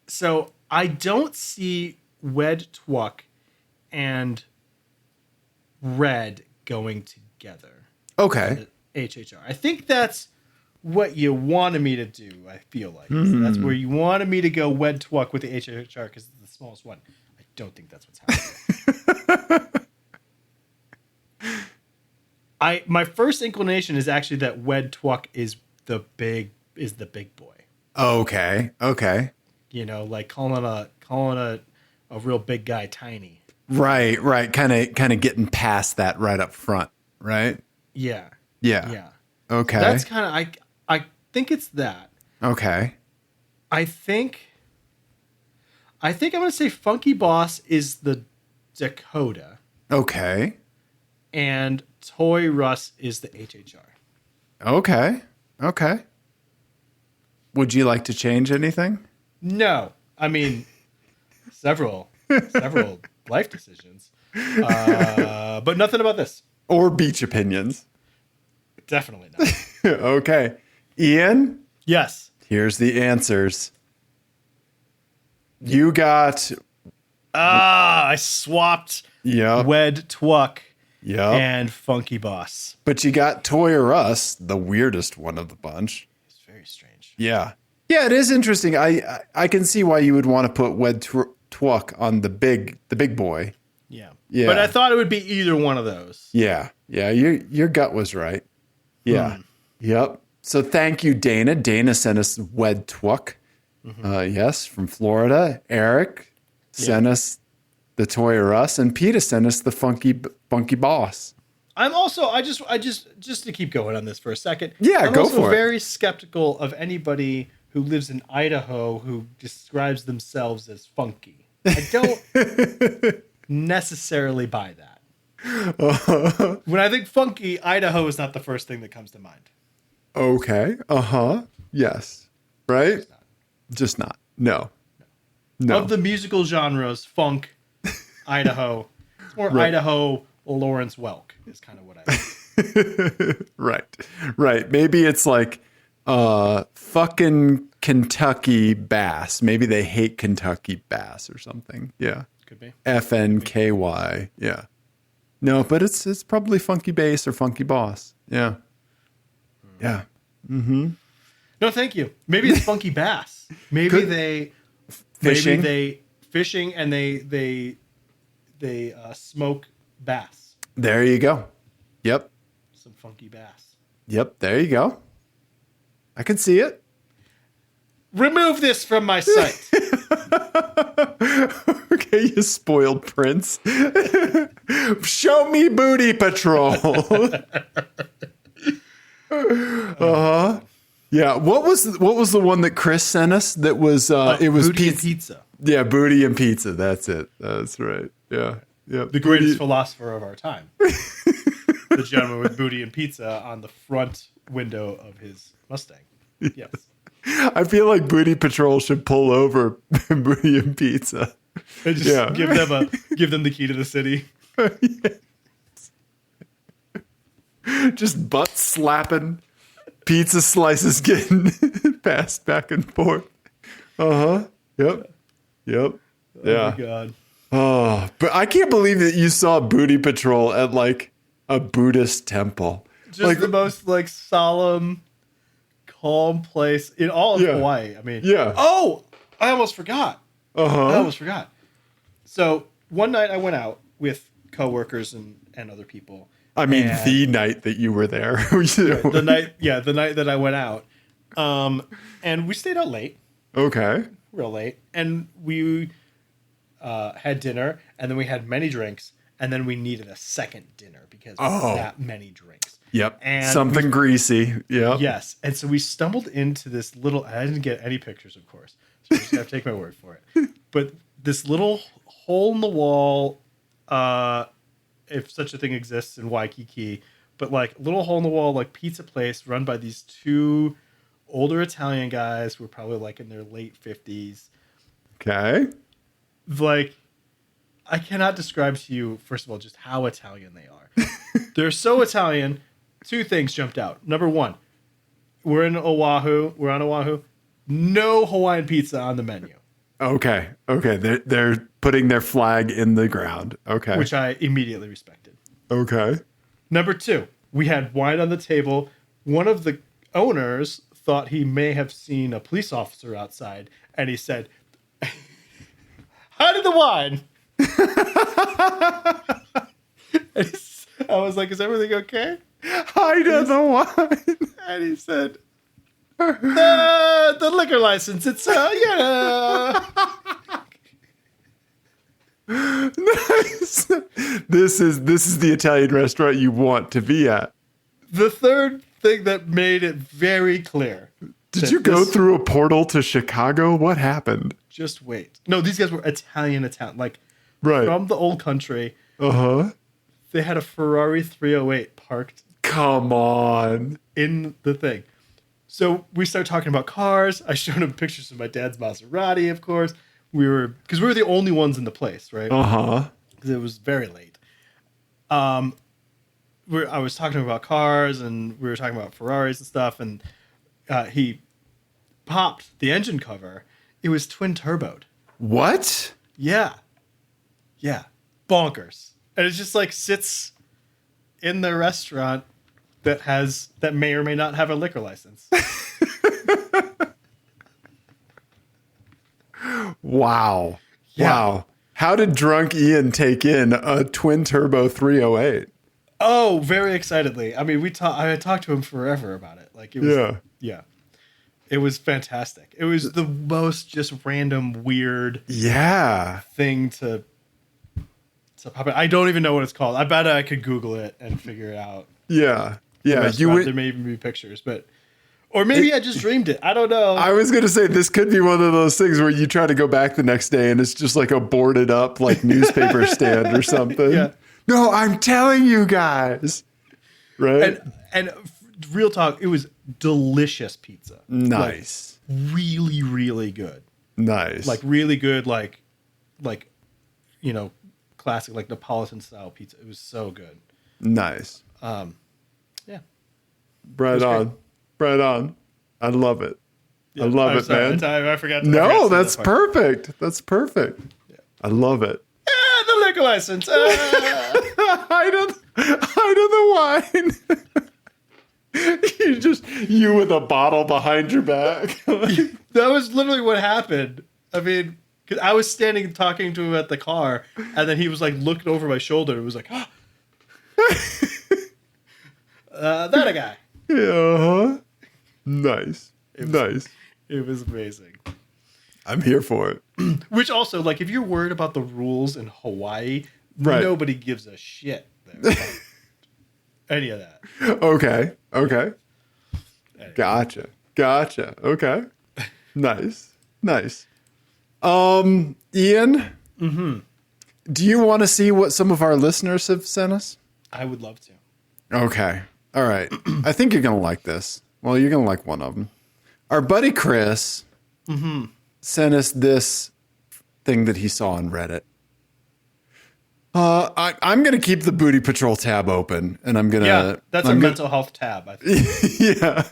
S2: So I don't see Wed Twuck and Red going together.
S1: Okay.
S2: HHR. I think that's what you wanted me to do, I feel like. So that's where you wanted me to go Wed Twuck with the HHR because it's the smallest one. I don't think that's what's happening. My first inclination is actually that Wed Twuck is the big boy.
S1: Okay.
S2: You know, like calling a real big guy tiny.
S1: Right. Kind of getting past that right up front, right?
S2: Yeah.
S1: Yeah. Okay.
S2: That's kind of I think it's that.
S1: Okay.
S2: I think I'm going to say Funky Boss is the Dakota
S1: Okay.
S2: and Toy Russ is the HHR.
S1: Okay. Would you like to change anything?
S2: No. I mean, several life decisions. But nothing about this.
S1: Or beach opinions?
S2: Definitely not.
S1: Okay. Ian,
S2: Yes.
S1: here's the answers. You got...
S2: I swapped
S1: Yep.
S2: Wed Twuck
S1: Yep.
S2: and Funky Boss.
S1: But you got Toy R Us, the weirdest one of the bunch.
S2: It's very strange.
S1: Yeah. Yeah, it is interesting. I can see why you would want to put Wed Twuck on the big boy.
S2: Yeah.
S1: Yeah.
S2: But I thought it would be either one of those.
S1: Yeah. Yeah. Your gut was right. Yeah. Yep. So thank you, Dana. Dana sent us Wed Twuck. Yes, from Florida. Eric sent us the Toy R Us, and Peter sent us the Funky Boss.
S2: I'm also I just to keep going on this for a second.
S1: Yeah,
S2: I'm
S1: go
S2: also
S1: for it.
S2: very skeptical of anybody who lives in Idaho who describes themselves as funky. I don't necessarily buy that. When I think funky, Idaho is not the first thing that comes to mind.
S1: Okay. Yes. Right? Just not. No.
S2: Of the musical genres, funk, Idaho. It's more Idaho Lawrence Welk is kind of what I think.
S1: Right. Maybe it's like fucking Kentucky bass. Maybe they hate Kentucky bass or something. Yeah.
S2: Could be.
S1: FNKY. Yeah. No, but it's probably Funky Bass or Funky Boss. Yeah. Yeah. Mm-hmm.
S2: No, thank you. Maybe it's Funky Bass. Maybe
S1: fishing.
S2: Maybe they fishing and they smoke bass.
S1: There you go. Yep.
S2: Some funky bass.
S1: Yep. There you go. I can see it.
S2: Remove this from my site.
S1: Okay, you spoiled prince. Show me Booty Patrol. Yeah. What was the one that Chris sent us? That was it was
S2: Booty and Pizza.
S1: Yeah, Booty and Pizza. That's it. That's right. Yeah. Yeah.
S2: The greatest philosopher of our time. The gentleman with booty and pizza on the front window of his Mustang. Yes.
S1: I feel like Booty Patrol should pull over Booty and Pizza.
S2: And just give them the key to the city.
S1: Yes. Just butt slapping, pizza slices getting passed back and forth. Yep. Yeah.
S2: Oh my God.
S1: Oh, but I can't believe that you saw Booty Patrol at like a Buddhist temple.
S2: Just
S1: like
S2: the most like solemn, calm place in all of Hawaii. I mean, Oh, I almost forgot. I almost forgot. So one night I went out with coworkers and other people.
S1: I mean, the night that you were there.
S2: the night that I went out. And we stayed out late.
S1: Okay.
S2: Real late. And we had dinner, and then we had many drinks, and then we needed a second dinner because we had that many drinks.
S1: Yep.
S2: And
S1: something greasy. Yep.
S2: Yes. And so we stumbled into this little, I didn't get any pictures, of course. So you just have to take my word for it. But this little hole in the wall, if such a thing exists in Waikiki, but like little hole in the wall, like pizza place run by these two older Italian guys who were probably like in their late 50s.
S1: Okay.
S2: Like, I cannot describe to you, first of all, just how Italian they are. They're so Italian. Two things jumped out. Number one, we're on Oahu. No Hawaiian pizza on the menu.
S1: Okay. They're putting their flag in the ground. Okay.
S2: Which I immediately respected.
S1: Okay.
S2: Number two, we had wine on the table. One of the owners thought he may have seen a police officer outside, and he said, "How did the wine?" I was like, "Is everything okay?"
S1: Hide the wine.
S2: And he said, the liquor license. It's
S1: Nice. This is the Italian restaurant you want to be at.
S2: The third thing that made it very clear.
S1: Did you go through a portal to Chicago? What happened?
S2: Just wait. No, these guys were Italian, like from the old country. They had a Ferrari 308 parked.
S1: Come on.
S2: In the thing. So we started talking about cars. I showed him pictures of my dad's Maserati, of course. Because we were the only ones in the place, right? Because it was very late. I was talking to him about cars, and we were talking about Ferraris and stuff, and he popped the engine cover. It was twin turboed.
S1: What?
S2: Yeah. Bonkers. And it just like sits in the restaurant that may or may not have a liquor license.
S1: Wow.
S2: Yeah.
S1: Wow. How did drunk Ian take in a twin turbo 308?
S2: Oh, very excitedly. I mean, I had talked to him forever about it. Like, it was, yeah. It was fantastic. It was the most just random, weird thing to pop in. I don't even know what it's called. I bet I could Google it and figure it out.
S1: Yeah.
S2: There may even be pictures, or maybe I just dreamed it. I don't know.
S1: I was going to say, this could be one of those things where you try to go back the next day and it's just like a boarded up like newspaper stand or something.
S2: Yeah.
S1: No, I'm telling you guys. Right?
S2: And real talk, it was delicious pizza.
S1: Nice.
S2: Like, really, really good.
S1: Nice.
S2: Like really good, like classic like Neapolitan style pizza. It was so good.
S1: Nice.
S2: Yeah.
S1: Right on. Right on. I love it. Yeah, I love it,
S2: sorry,
S1: man.
S2: I forgot.
S1: No, that's perfect. That's perfect. Yeah. I love it.
S2: The liquor license.
S1: Hide the wine. you with a bottle behind your back.
S2: That was literally what happened. I mean, 'cause I was standing talking to him at the car, and then he was like looking over my shoulder. It was like, that a guy.
S1: Yeah. Nice. Nice.
S2: It was amazing.
S1: I'm here for it.
S2: Which also, like, if you're worried about the rules in Hawaii, nobody gives a shit there about any of that.
S1: Okay.
S2: Anyway.
S1: Gotcha. Okay. Nice. Ian? Mm-hmm. Do you want to see what some of our listeners have sent us?
S2: I would love to.
S1: Okay. All right. I think you're going to like this. Well, you're going to like one of them. Our buddy Chris sent us this thing that he saw on Reddit. I'm going to keep the Booty Patrol tab open, and I'm going to...
S2: Yeah, that's a mental health tab, I think.
S1: Yeah.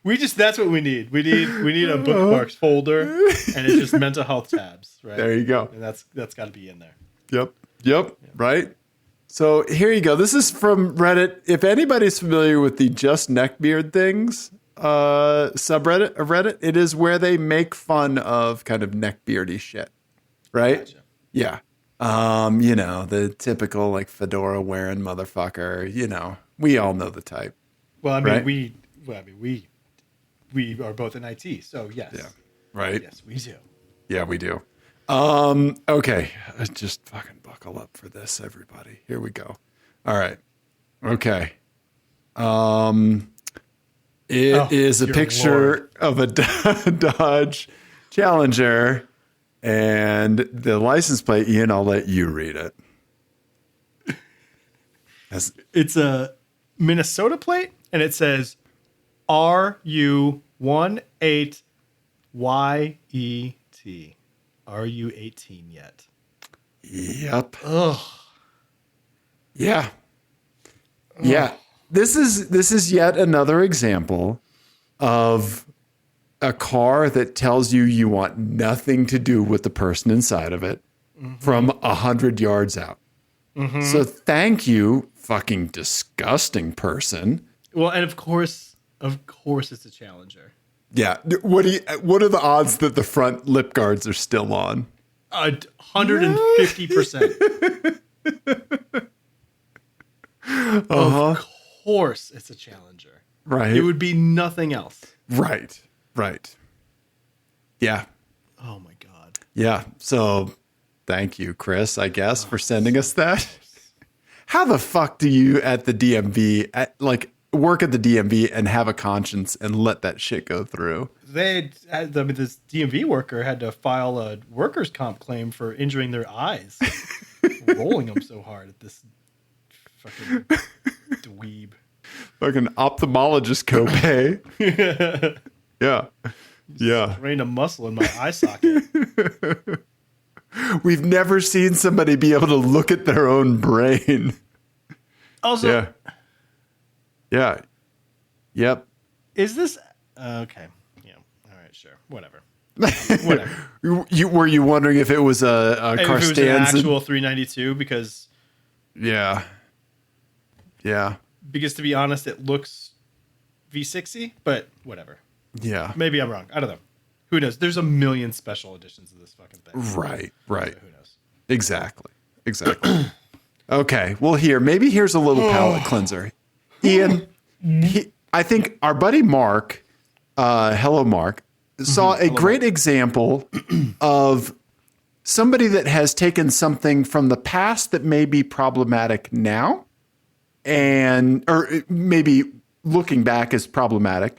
S2: That's what we need. We need a bookmarks folder, and it's just mental health tabs, right?
S1: There you go.
S2: And that's got to be in there.
S1: Yep. Right? So here you go. This is from Reddit. If anybody's familiar with the Just Neckbeard Things subreddit of Reddit, it is where they make fun of kind of neckbeardy shit, right?
S2: Gotcha.
S1: Yeah. The typical like fedora wearing motherfucker, we all know the type.
S2: Well, I mean,
S1: right?
S2: we are both in IT, so yes.
S1: Yeah. Right?
S2: Yes, we do.
S1: Yeah, we do. Okay. Just fucking buckle up for this, everybody. Here we go. All right. Okay. It is a picture of a Dodge Challenger and the license plate. Ian, I'll let you read it.
S2: It's a Minnesota plate, and it says RU18YET. Are you 18 yet?
S1: Yep.
S2: Ugh.
S1: Yeah. Yeah. This is yet another example of a car that tells you want nothing to do with the person inside of it from 100 yards out. Mm-hmm. So thank you, fucking disgusting person.
S2: Well, and of course it's a Challenger.
S1: Yeah. What are the odds that the front lip guards are still on?
S2: 150%. Of course it's a Challenger.
S1: Right.
S2: It would be nothing else.
S1: Right. Yeah.
S2: Oh my God.
S1: Yeah. So thank you, Chris, I guess, for sending us that. How the fuck do you at the DMV, work at the DMV and have a conscience and let that shit go through?
S2: This DMV worker had to file a workers' comp claim for injuring their eyes, rolling them so hard at this fucking dweeb.
S1: Fucking ophthalmologist copay. Yeah.
S2: Drained a muscle in my eye socket.
S1: We've never seen somebody be able to look at their own brain.
S2: Also,
S1: yeah. Yep.
S2: Is this okay? Yeah. All right. Sure. Whatever.
S1: Were you wondering if it was a car
S2: if it was an actual 392? Because
S1: yeah.
S2: Because to be honest, it looks V60, but whatever.
S1: Yeah.
S2: Maybe I'm wrong. I don't know. Who knows? There's a million special editions of this fucking thing.
S1: Right.
S2: So who knows?
S1: Exactly. Okay. Well, here's a little palate cleanser. Ian, I think our buddy Mark, hello Mark, saw a great example of somebody that has taken something from the past that may be problematic now, or maybe looking back as problematic,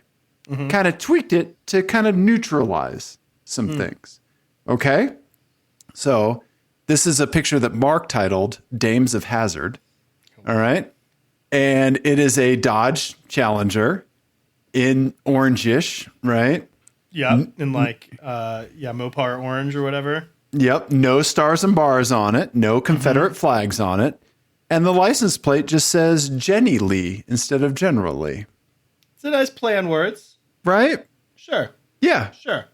S1: kind of tweaked it to kind of neutralize some things. Okay? So this is a picture that Mark titled Dames of Hazard. All right? And it is a Dodge Challenger in orangish, right?
S2: Yeah, in Mopar orange or whatever.
S1: Yep, no stars and bars on it, no Confederate flags on it, and the license plate just says Jenny Lee instead of General Lee.
S2: It's a nice play on words.
S1: Right?
S2: Sure.
S1: Yeah.
S2: Sure.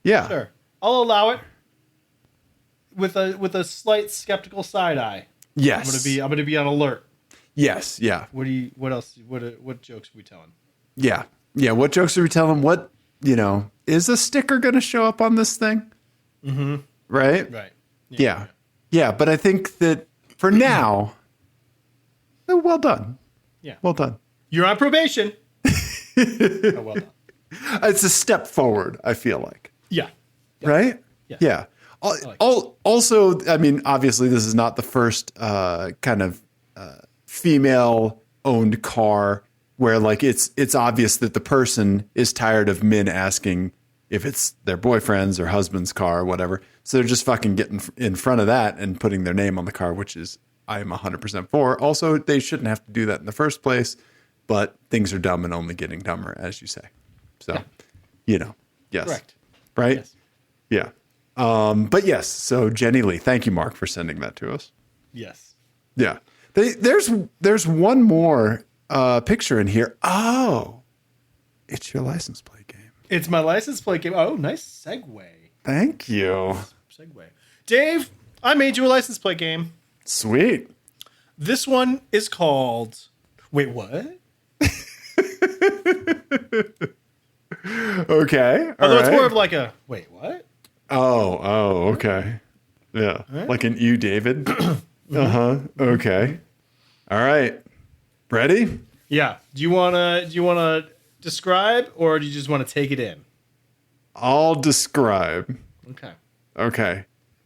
S1: Yeah.
S2: Sure. I'll allow it with a slight skeptical side eye.
S1: Yes.
S2: I'm gonna be on alert.
S1: Yes. Yeah.
S2: What else? What jokes are we telling?
S1: Yeah. Yeah. What jokes are we telling? What, is a sticker going to show up on this thing? Mm-hmm. Right?
S2: Right.
S1: Yeah. Yeah. But I think that for now, well done.
S2: Yeah.
S1: Well done.
S2: You're on probation. Oh, well done.
S1: It's a step forward, I feel like.
S2: Yeah.
S1: Right? Yeah. Also, I mean, obviously, this is not the first kind of female-owned car where, like, it's obvious that the person is tired of men asking if it's their boyfriend's or husband's car or whatever. So they're just fucking getting in front of that and putting their name on the car, which is I am 100% for. Also, they shouldn't have to do that in the first place, but things are dumb and only getting dumber, as you say. So, yes.
S2: Correct.
S1: Right?
S2: Yes.
S1: Yeah. But yes, so Jenny Lee, thank you, Mark, for sending that to us.
S2: Yes.
S1: Yeah. There's one more picture in here. Oh, it's your license plate game.
S2: It's my license plate game. Oh, nice segue.
S1: Thank you.
S2: Segue. Dave, I made you a license plate game.
S1: Sweet.
S2: This one is called... Wait, what?
S1: Okay.
S2: Although it's more of like a... Wait, what?
S1: Oh, okay. Yeah. Right. Like an you, David. Okay. All right. Ready?
S2: Yeah. Do you wanna describe, or do you just want to take it in?
S1: I'll describe. Okay.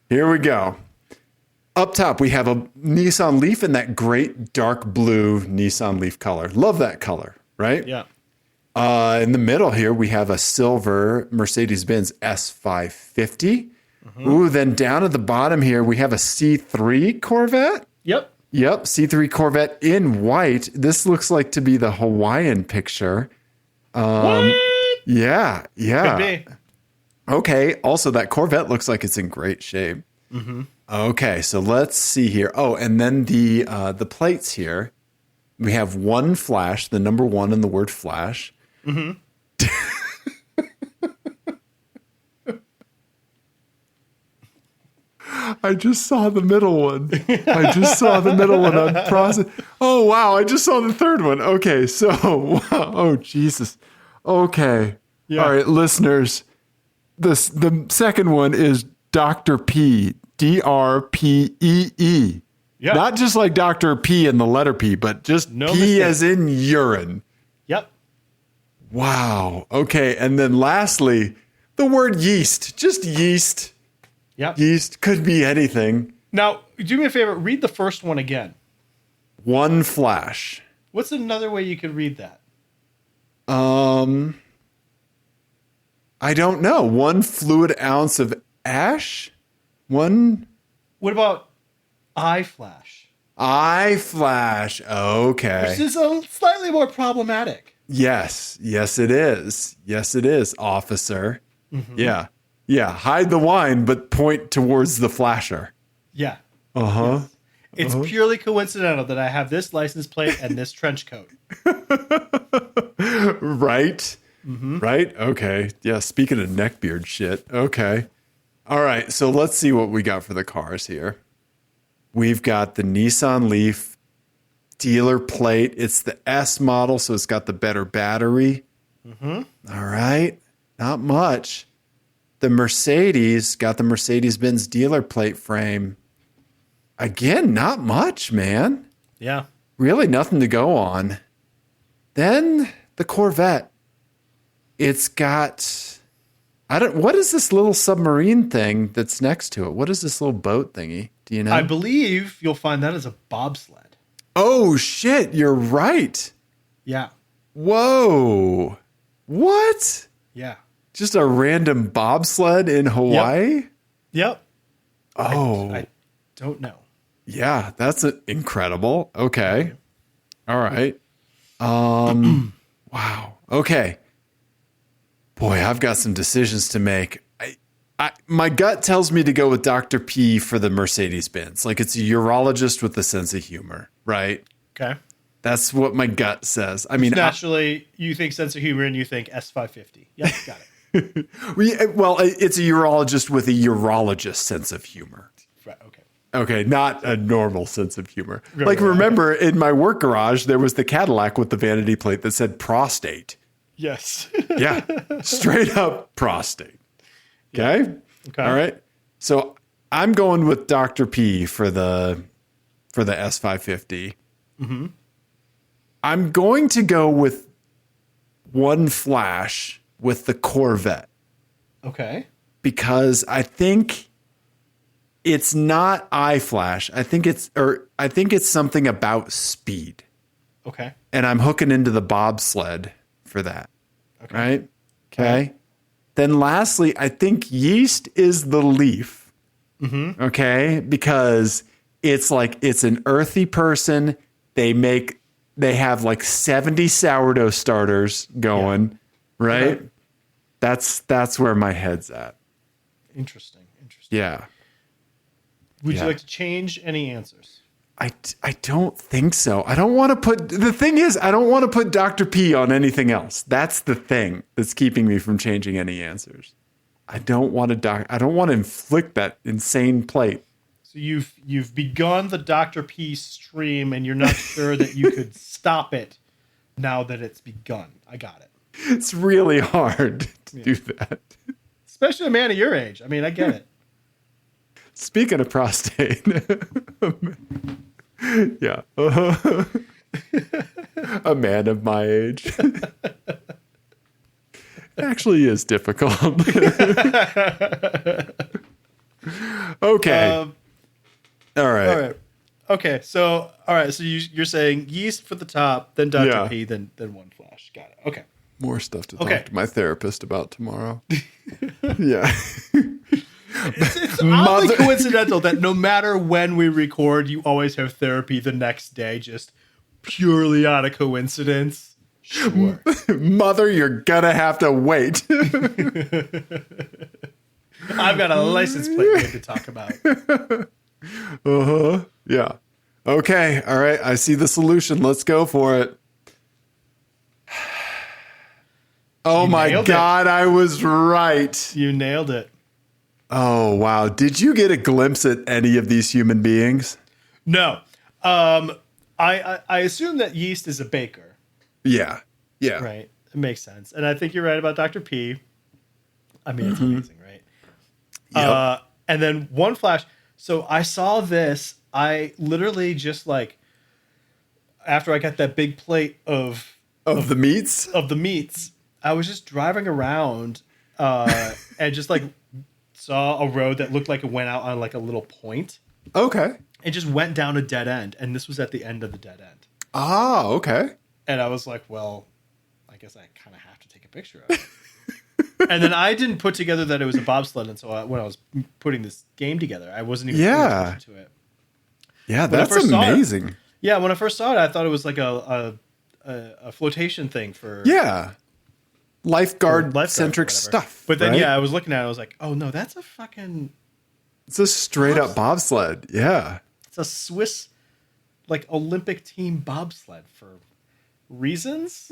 S1: Here we go. Up top, we have a Nissan Leaf in that great dark blue Nissan Leaf color. Love that color, right?
S2: Yeah.
S1: In the middle here, we have a silver Mercedes-Benz S550. Ooh, then down at the bottom here, we have a C3 Corvette.
S2: Yep,
S1: C3 Corvette in white. This looks like to be the Hawaiian picture.
S2: What?
S1: Yeah.
S2: Could be.
S1: Okay, also that Corvette looks like it's in great shape. Okay, so let's see here. Oh, and then the plates here. We have one flash, the number 1 and the word flash. I just saw the middle one. I'm processing. Oh, wow. I just saw the third one. Okay. So, oh, Jesus. Okay. Yeah. All right, listeners. The second one is Dr. P. DRPEE.
S2: Yep.
S1: Not just like Dr. P in the letter P, but just
S2: no
S1: P
S2: mistake.
S1: as in urine.
S2: Yep.
S1: Wow. Okay. And then lastly, the word yeast. Just yeast.
S2: Yep.
S1: Yeast could be anything.
S2: Now, do me a favor. Read the first one again.
S1: One flash.
S2: What's another way you could read that?
S1: I don't know. 1 fluid ounce of ash? One.
S2: What about eye flash?
S1: Eye flash. Okay.
S2: Which is a slightly more problematic.
S1: Yes. Yes, it is. Yes, it is, officer. Yeah. Yeah. Hide the wine, but point towards the flasher.
S2: Yeah.
S1: Yes.
S2: It's purely coincidental that I have this license plate and this trench coat.
S1: Right? Right? Okay. Yeah. Speaking of neckbeard shit. Okay. All right. So let's see what we got for the cars here. We've got the Nissan Leaf dealer plate. It's the S model, so it's got the better battery. All right. Not much. the Mercedes, got the Mercedes-Benz dealer plate frame. Again, not much, man.
S2: Yeah.
S1: Really nothing to go on. Then the Corvette. It's got, what is this little submarine thing that's next to it? What is this little boat thingy? Do you know?
S2: I believe you'll find that as a bobsled.
S1: Oh, shit. You're right.
S2: Yeah.
S1: Whoa. What?
S2: Yeah.
S1: Just a random bobsled in Hawaii?
S2: Yep.
S1: Oh.
S2: I don't know.
S1: Yeah, that's incredible. Okay. All right. Wow. Okay. Boy, I've got some decisions to make. My gut tells me to go with Dr. P for the Mercedes-Benz. Like, it's a urologist with a sense of humor, right?
S2: Okay.
S1: That's what my gut says. I mean,
S2: naturally, you think sense of humor and you think S550. Yep, got it.
S1: Well, it's a urologist with a urologist sense of humor.
S2: Right, okay.
S1: Okay, not a normal sense of humor. Remember, in my work garage, there was the Cadillac with the vanity plate that said prostate.
S2: Yes.
S1: Yeah, straight up prostate. Okay?
S2: Okay.
S1: All right. So I'm going with Dr. P for the S550.
S2: Mm-hmm.
S1: I'm going to go with One Flash with the Corvette.
S2: Okay.
S1: Because I think it's not eye flash. I think it's something about speed.
S2: Okay.
S1: And I'm hooking into the bobsled for that.
S2: Okay.
S1: Right? Okay. Then lastly, I think yeast is the leaf.
S2: Mm-hmm.
S1: Okay? Because it's an earthy person. They have like 70 sourdough starters going, right?
S2: Okay.
S1: That's where my head's at.
S2: Interesting.
S1: Yeah.
S2: Would you like to change any answers?
S1: I don't think so. I don't want to put Dr. P on anything else. That's the thing that's keeping me from changing any answers. I don't want to inflict that insane plate.
S2: So you've begun the Dr. P stream and you're not sure that you could stop it now that it's begun. I got it.
S1: It's really hard to do that.
S2: Especially a man of your age. I mean, I get it.
S1: Speaking of prostate. Yeah. A man of my age. Actually is difficult. Okay. All right.
S2: Okay. So, all right. So you're saying yeast for the top, then Dr. P, then One Flash. Got it. Okay.
S1: More stuff to talk to my therapist about tomorrow. Yeah.
S2: It's oddly coincidental that no matter when we record, you always have therapy the next day, just purely out of coincidence. Sure.
S1: Mother, you're gonna have to wait.
S2: I've got a license plate to talk about.
S1: Uh-huh. Yeah. Okay. All right. I see the solution. Let's go for it. Oh my God, I was right.
S2: You nailed it.
S1: Oh, wow. Did you get a glimpse at any of these human beings?
S2: No. I assume that yeast is a baker.
S1: Yeah. Yeah.
S2: Right. It makes sense. And I think you're right about Dr. P. I mean, it's amazing, right?
S1: Yep.
S2: And then One Flash. So I saw this. I literally just after I got that big plate of
S1: the meats?
S2: Of the meats, I was just driving around and just saw a road that looked like it went out on a little point.
S1: Okay.
S2: It just went down a dead end, and this was at the end of the dead end.
S1: Ah, okay.
S2: And I was like, well, I guess I kind of have to take a picture of it. And then I didn't put together that it was a bobsled, and so when I was putting this game together, I wasn't even paying attention to it.
S1: Yeah, that's amazing.
S2: When I first saw it, I thought it was like a flotation thing for
S1: lifeguard-centric stuff.
S2: But then,
S1: right?
S2: I was looking at it, I was like, oh, no, that's a fucking...
S1: It's a straight-up bobsled. Yeah.
S2: It's a Swiss, Olympic team bobsled for reasons.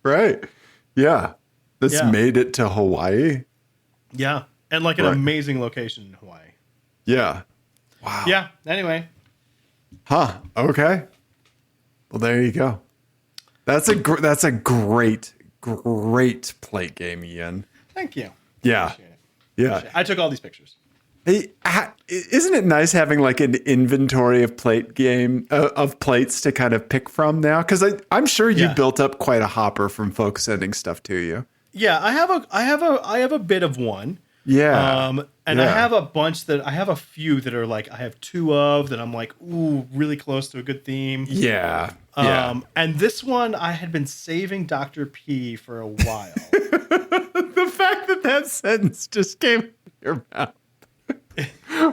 S1: Right. Yeah. This made it to Hawaii.
S2: Yeah. And an amazing location in Hawaii.
S1: Yeah. Wow.
S2: Yeah. Anyway.
S1: Huh. Okay. Well, there you go. That's a great plate game, Ian.
S2: Thank you.
S1: Yeah. Yeah.
S2: I took all these pictures.
S1: Hey, isn't it nice having like an inventory of plates to kind of pick from now? Because I'm sure you built up quite a hopper from folks sending stuff to you.
S2: Yeah, I have a bit of one.
S1: Yeah.
S2: And I have a bunch I have a few that are like, I have 2 of that I'm like, ooh, really close to a good theme.
S1: Yeah.
S2: And this one I had been saving Dr. P for a while.
S1: The fact that sentence just came in your mouth.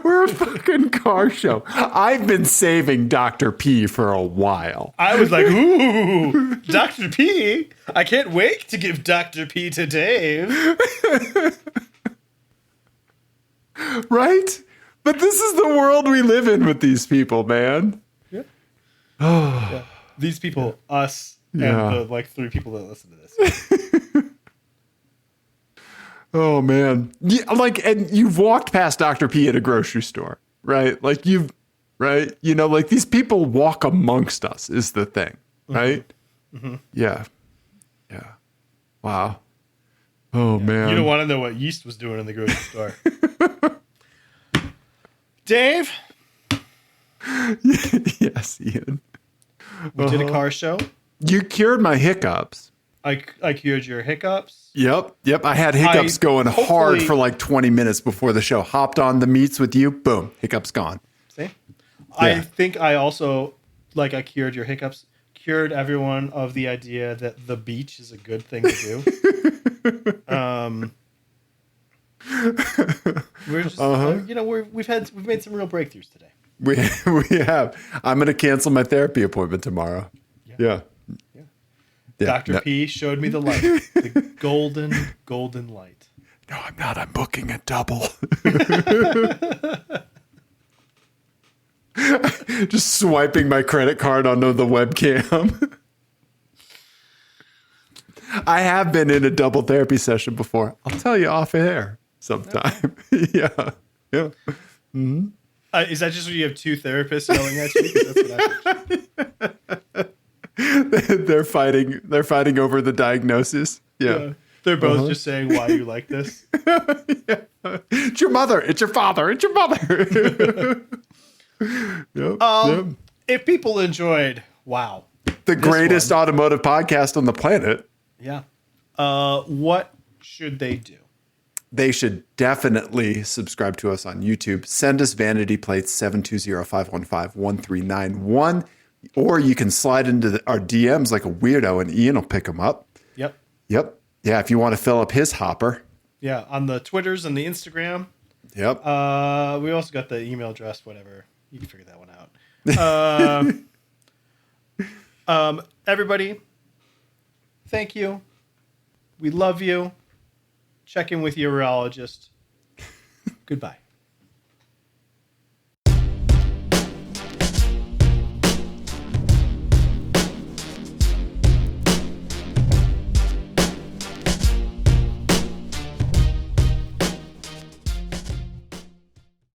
S1: We're a fucking car show. I've been saving Dr. P for a while.
S2: I was like, ooh, Dr. P. I can't wait to give Dr. P to Dave.
S1: Right? But this is the world we live in with these people, man.
S2: Yeah. Yeah. These people, us, and the like 3 people that listen to this.
S1: Oh man. Yeah, and you've walked past Dr. P at a grocery store, right? Like right? You know, like these people walk amongst us is the thing, right? Mm-hmm. Yeah. Yeah. Wow. Oh man.
S2: You don't want to know what yeast was doing in the grocery store. Dave?
S1: Yes, Ian.
S2: We did a car show.
S1: You cured my hiccups.
S2: I cured your hiccups.
S1: Yep. I had hiccups going hard for like 20 minutes before the show. Hopped on the meets with you. Boom. Hiccups gone.
S2: See? Yeah. I think I also, I cured your hiccups, cured everyone of the idea that the beach is a good thing to do. We're just, we've made some real breakthroughs today.
S1: We have. I'm going to cancel my therapy appointment tomorrow. Yeah.
S2: Dr. P showed me the light, the golden light.
S1: No, I'm not. I'm booking a double. Just swiping my credit card onto the webcam. I have been in a double therapy session before. I'll tell you off air sometime. Yeah. Mm-hmm.
S2: Is that just when you have 2 therapists yelling at you? That's what I
S1: They're fighting over the diagnosis. Yeah.
S2: They're both just saying why you like this.
S1: Yeah. It's your mother. It's your father. It's your mother. Yep.
S2: If people enjoyed,
S1: the greatest automotive podcast on the planet.
S2: Yeah. What should they do?
S1: They should definitely subscribe to us on YouTube. Send us vanity plates 720-515-1391. Or you can slide into our DMs like a weirdo and Ian will pick them up.
S2: Yep.
S1: Yeah, if you want to fill up his hopper.
S2: Yeah, on the Twitters and the Instagram.
S1: Yep.
S2: We also got the email address, whatever. You can figure that one out. Everybody, thank you. We love you. Check in with your urologist. Goodbye.